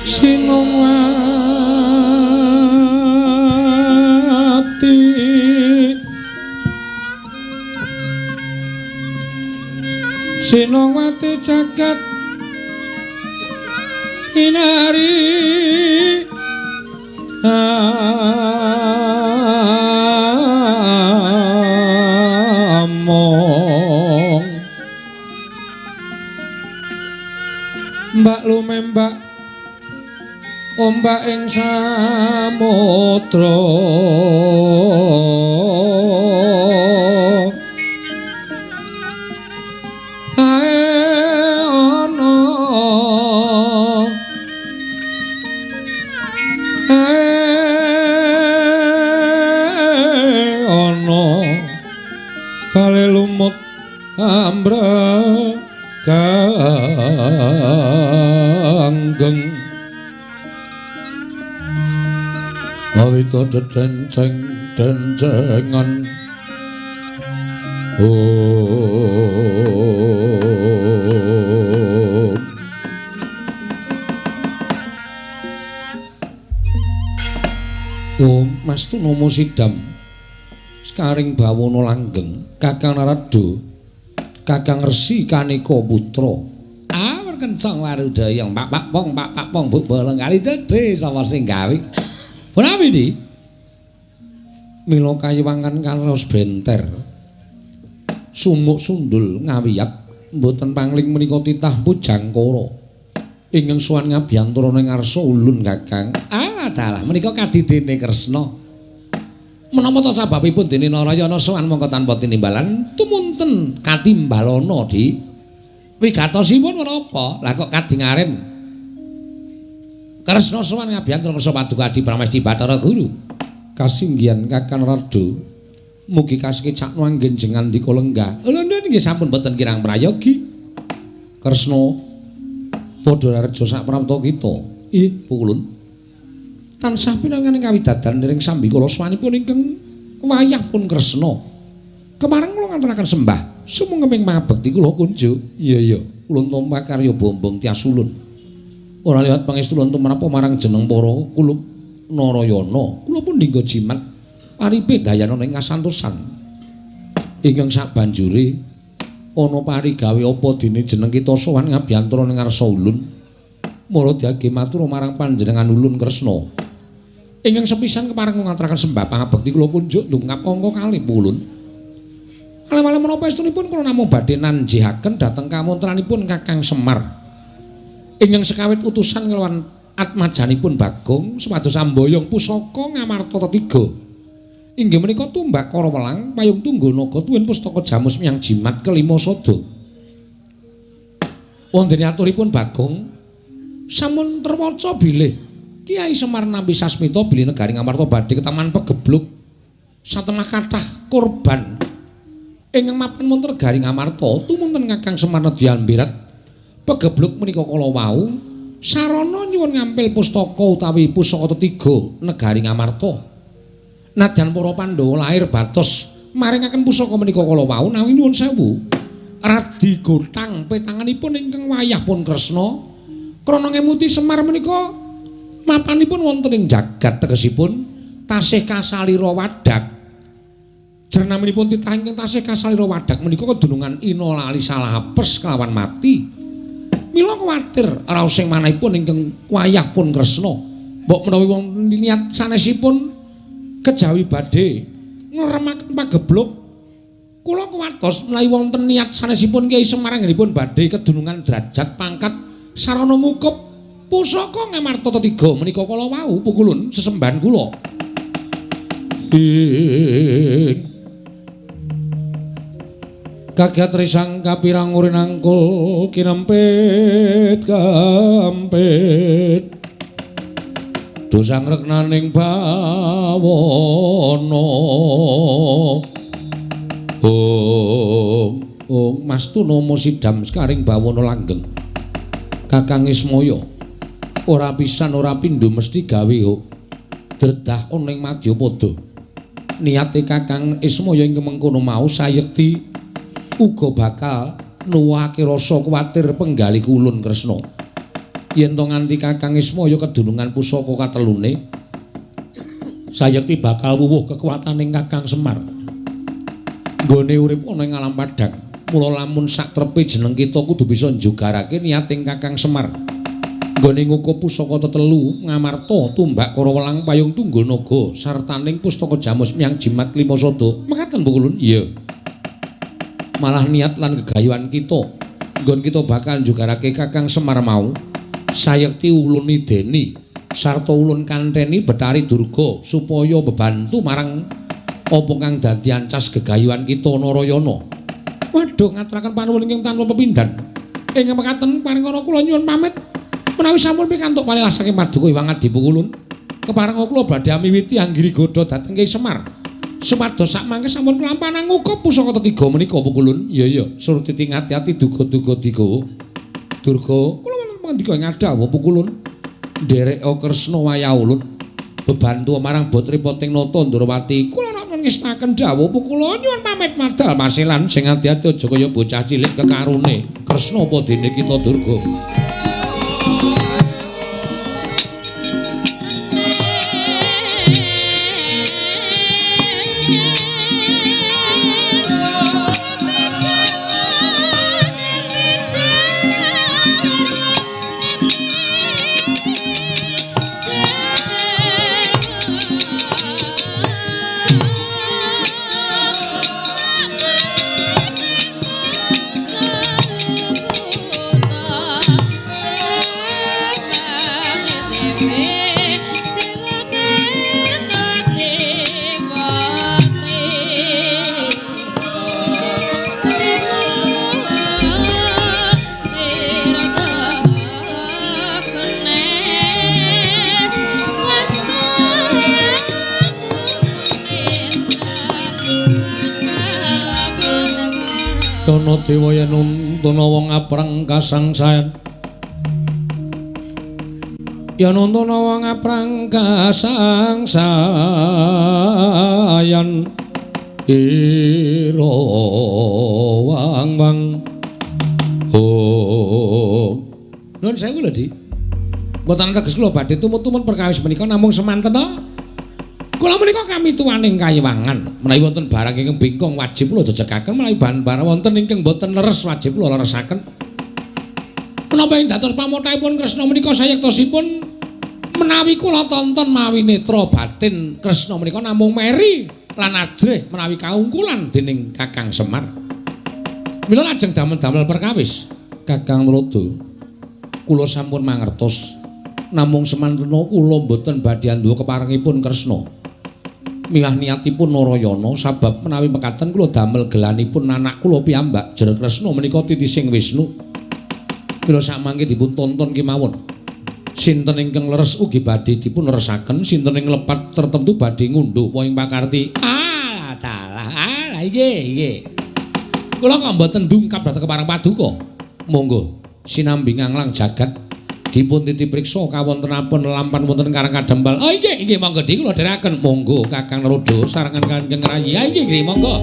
Sinowati Sinowati jagat inari among mbak lumembak ombak ing samudra bale lumut ambraganggeng awita denceng dencengan Mastu Nomo Sidam Skaring Bawana langgeng Kakang Narada Kakang Resi Kanika Putra Kencang warudaya pak pong bu bolong kali jedhe sapa sing gawe Prawi di Mila kayiwangan kalaos benter sumuk sundul ngawiyat mboten pangling menika titah pujangkara ingkang sowan ngabiyantara ning ngarsa ulun Kakang dalah menika kadidene Kresna menapa ta sababipun dene Narayana sowan mongko tanpa tinimbalan tumunten katimbalana di wigatosipun menapa? Lah kok kadingaren Kresna sowan ngabiyantara Kersa Paduka Adi Pramesti Bathara Guru. Kasinggihan Kakang Narada mugi kasekecak anggen jengan dika lenggah. Lho nggih sampun boten kirang prayogi. Kresna padha rejo sak prapta kita. Nggih, Pukulun. Tansah pinanganing kawidadan ring sambikala swanipun ingkang wayah pun Kresna. Kemareng kula ngaturaken sembah sumenging mangabekti kula kunjuk. Iya. Ulun tampa karya bombong tias ulun. Ora liwat pangestu ulun menapa marang jeneng para kulup Narayana. Kula pun dinggo jimat paripe dayana ing kasantosan. Ingkang sabanjure ana parigawe apa dene jeneng kita sowan ngabiyantara ning ngarsa ulun. Mula diage matur marang panjenengan ulun Kresna. Ingkang sepisan kepareng ngaturaken sembah pangabekti kula kunjuk ndungkap angka kalih ulun. Kalih-kalih menapa estunipun kula namung badhe nanjihaken dhateng kamontranipun Kakang Semar. Ingkang sekawit utusan kelawan atmajanipun Bagong supados amboyong pusaka Ngamarta III. Inggih menika tumbak Kara Welang payung tunggu naga tuwin pustaka jamus miyang jimat kelima sada. Wonten aturipun Bagong sampun terwaca bilih Kiai Semar nampi sasmita bilih negari Ngamarta badhe ketaman pegebluk satemah kathah korban ingkang mapan monten negari Ngamarta tumunten Kakang Semar nedya ambirat pegebluk menika kala wau sarana nyuwun ngampil pustaka utawi pusaka ketiga negari Ngamarta. Nadyan para Pandhawa lair batos maringaken pusaka menika kala wau nanging nyuwun sewu radi gotang petanganipun ingkang wayah pun Kresna krana ngemuti Semar menika mapanipun wonten ing jagat tegesipun tasih kasalira wadak. Jernaminipun titah ingkang tasih kasalira wadak menika kedunungan ina lali salah apes kelawan mati. Mila kuwatir raos sing manahipun ingkang wayah pun Kresna. Mbok menawi wonten niat sanesipun kejawi badhe ngremaken pagebluk kula kuwatos menawi wonten niat sanesipun Kyai Semar anggenipun badhe kedunungan derajat pangkat sarana ngukup pusaka Ngamarta III menika kala wau pukulun sesembahan kula. Kagiat risang kapirang urin angkul kinempit kampit dosang reknaning bawana Mastu Nomo Sidam Skaring Bawana langgeng Kakang Ismaya ora pisan ora pindho mesti gawe dredah ana ing Madyapada. Niate Kakang Ismaya ing mengkono mau sayekti uga bakal nuwuhake rasa kuwatir penggalih ulun Kresna. yen to nganti Kakang Ismaya kedunungan pusaka katelune sayekti bakal wuwuh kekuwataning Kakang Semar. Nggone urip ana ing alam padhang, mula lamun sak trepe jeneng kita kudu bisa njugarake niating Kakang Semar. Nggone ngukup pusaka tetelu Ngamarta tumbak Karawelang payung tunggul naga sartaning pustaka Jamus Myang Jimat Lima Sada. Mekaten Bu Kulun? Iya. Malah niat lan gegayuhan kita nggon kita bakal njugarake Kakang Semar mau sayekti ulun ideni sarta ulun kanteni Betari Durga supaya bebantu marang apa kang dadi ancas gegayuhan kita Narayana. Waduh ngaturaken panuwun ingkang tanpa pepindhan. Ing mekaten paringana kula nyuwun pamit menawi sampun pikantuk palilas saking Paduka Hyang Adi Pukulun. Kepareng kula badhe miwiti anggiri godha dhateng Kyai Semar. Supados sakmangke sampun kelampahan ngukup pusaka ketiga menika Pukulun. Iya iya, suruh titing ati-ati duga-duga digawa. Durga kula mendika ngadawa Pukulun. Nderek Kresna wayah ulun bebantu marang Botripating Nata Ndrawati. Kula nek ngestaken dawuh kula nyuwun pamit madal masilan sing ati-ati aja kaya bocah cilik kekarune. Kresna apa dene kita Durga. Yana dewa yen nuntuna wong aprang kasangsayan. Yen nuntuna wong aprang kasangsayan. Ira wang-wang. Oh. Nuwun sewu lho, Dik. Mboten teges kula badhe tumut-tumut perkawis menika namung semanten to. Kula menika kami tuwaning kayiwangan, menawi wonten barang ingkang bingkong wajib kula jejekaken, menawi barang wonten ingkang boten leres wajib kula leresaken. Menapa ing dados pamothaipun Kresna menika sayektosipun menawi kula tonton mawi netra batin Kresna menika namung meri lan ajrih menawi kaungkulan dening Kakang Semar. Mila lajeng damel-damel perkawis Kakang Narada. Kula sampun mangertos namung semantena kula boten badhe andhuwa keparengipun Kresna. Milah niatipun Narayana sabab menawi mekaten kula damel gelanipun anak kula piyambak Jere Kresna menika titising Wisnu. Mila sakmangke dipun tonton kemawon. Sinten ingkang leres ugi badhe dipun leresaken, sinten ing lepat tertentu badhe ngunduh poing pakarti. Alah iki. Kula kok mboten ndungkap dhateng kepareng Paduka. Monggo sinambi nganglang jagat dipun titipriksa kawontenapun lampan wonten karang kadempal. Oh nggih monggo Dik kula dherekaken. Monggo Kakang Narada sarengan Kanjeng Rayi. Ha nggih monggo.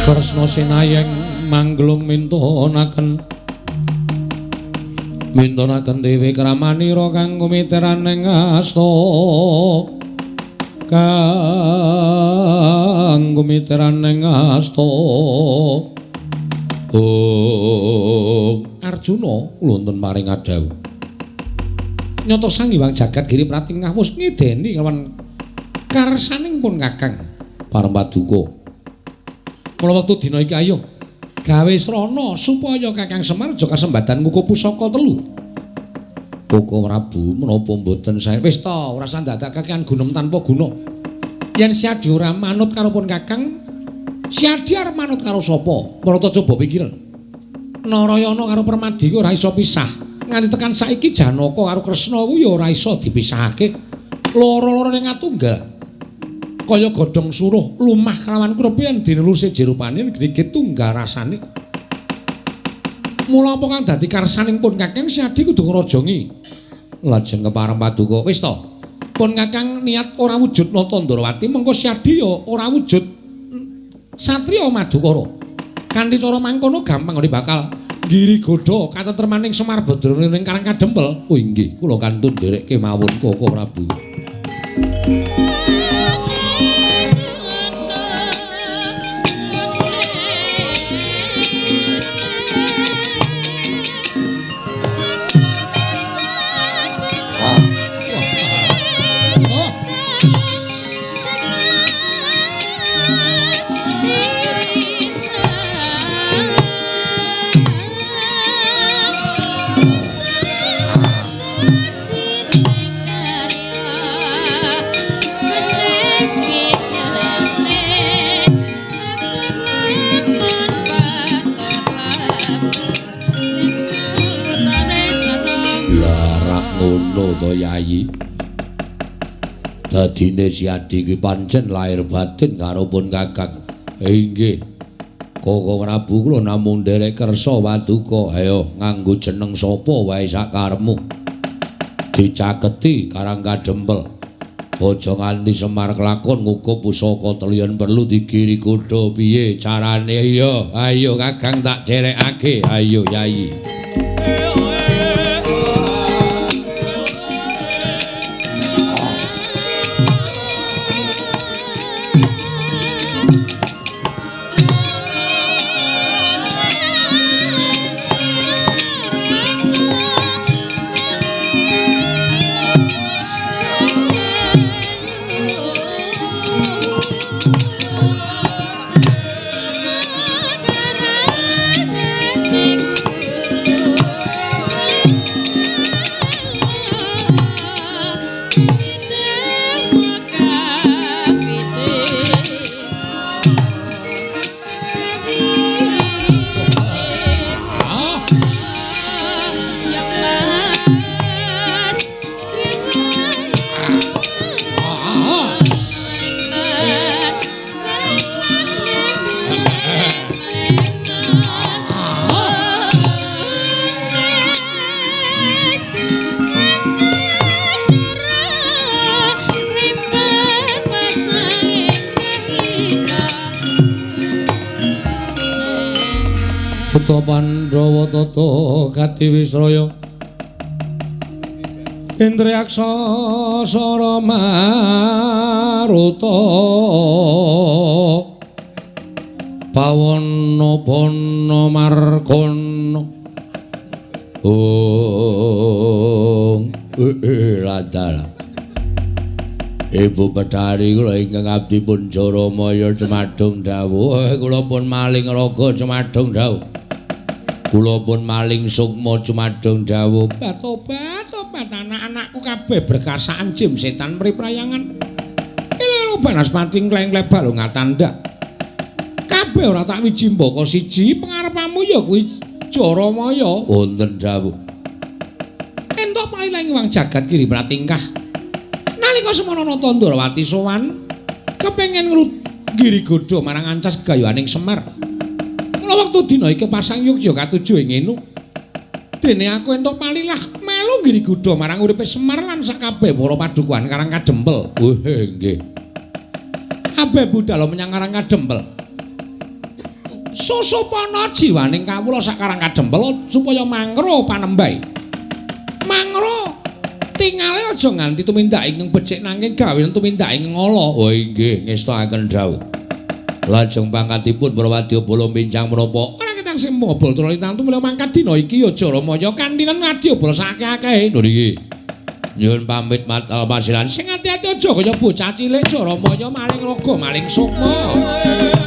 Kresna sinayeng manglung mintunaken dewe kramanira kang kumiteraning asta kang gumiteraning asta Arjuna wonten maring adhawu nyata Sang Hyang Jagat Giri Pratingkah wis ngideni kelawan karsaning pun Kakang Parempaduka mula wektu dina iki ayo gawe srana supaya Kakang Semar aja kasembadan ngukuh pusaka telu Koko Prabu menapa mboten sae wis ta ora sandhadhakaken gunem tanpa guna yen Siadi ora manut karo pun Kakang Siadi arep manut karo sapa marata coba pikiran Narayana karo Permadi ora iso pisah nganti tekan saiki Janaka karo Kresna kuwi ya ora iso dipisahake loro-loro ning atunggal kaya godhong suruh lumah kelawan krupian dineluse jerupane greget tunggal rasane mula apa kang dadi karsaning pun Kakang Siadi kudu ngrajongi lajeng Parempaduka wis to pun Kakang niat ora wujud Natandrawati mengko Siadi ya ora wujud satriya Madukara kanthi cara mangkono gampang ngene bakal Girigoda katentremaning Semar Badrana ning Karang Kadempel oh inggih kula kantun nderekke mawon Koko Prabu Yayi dadine Siadi kuwi pancen lahir batin karo pun Kakang inggih Koko Prabu kula namung nderek kersa Paduka ayo nganggo jeneng sapa wae sakarepmu dicaketi Karang Kadempel aja nganti Semar kelakon ngukuh pusaka teliyan perlu digirigoda piye carane iya ayo Kakang tak derekake ayo Yayi Tata Pandhawa tata Kadiwisraya Indriyaksa Sara Maruta Pawana Bana Margana Radara Ibu Bathari kula ingkang abdi pun Jaramaya Cemadung dawuh kula pun maling raga Cemadung dawuh kula pun maling sukma Cemadung dawuh tobat anak-anakku kabeh berkasaan jim setan priprayangan lho banaspati kleng-kleng balung tanda kabeh ora tak wiji mbaka siji pengarepamu ya kuwi Jaramaya wonten dawuh entuk pailang Hyang Jagat Giri Pratingkah nalika semana Natandrawati sowan kepengin Girigoda marang ancas gayuhaning Semar mula wektu dina iki pasang Yogya katuju ing ngenu dene aku entuk palilah melu Girigoda marang uripe Semar lan sakabeh para padukuhan Karang Kadempel nggih kabeh budal menyang Karang Kadempel susupana jiwaning kawula sak Karang Kadempel supaya mangro panembahe mangro Tingale aja nganti tumindak ingkang becik nanging gawean tumindak ingkang ala. Oh inggih ngestakaken dawuh. Lajeng pangkatipun Prawadya Bala mincang menapa ora ketang sing mobol trolintang tumula mangkat dina iki ya Jaramaya kantinan Wadyabala sakake-akehe. Lho niki. Nyuwun pamit masilan sing ati-ati aja kaya bocah cilik Jaramaya maling raga maling sukma.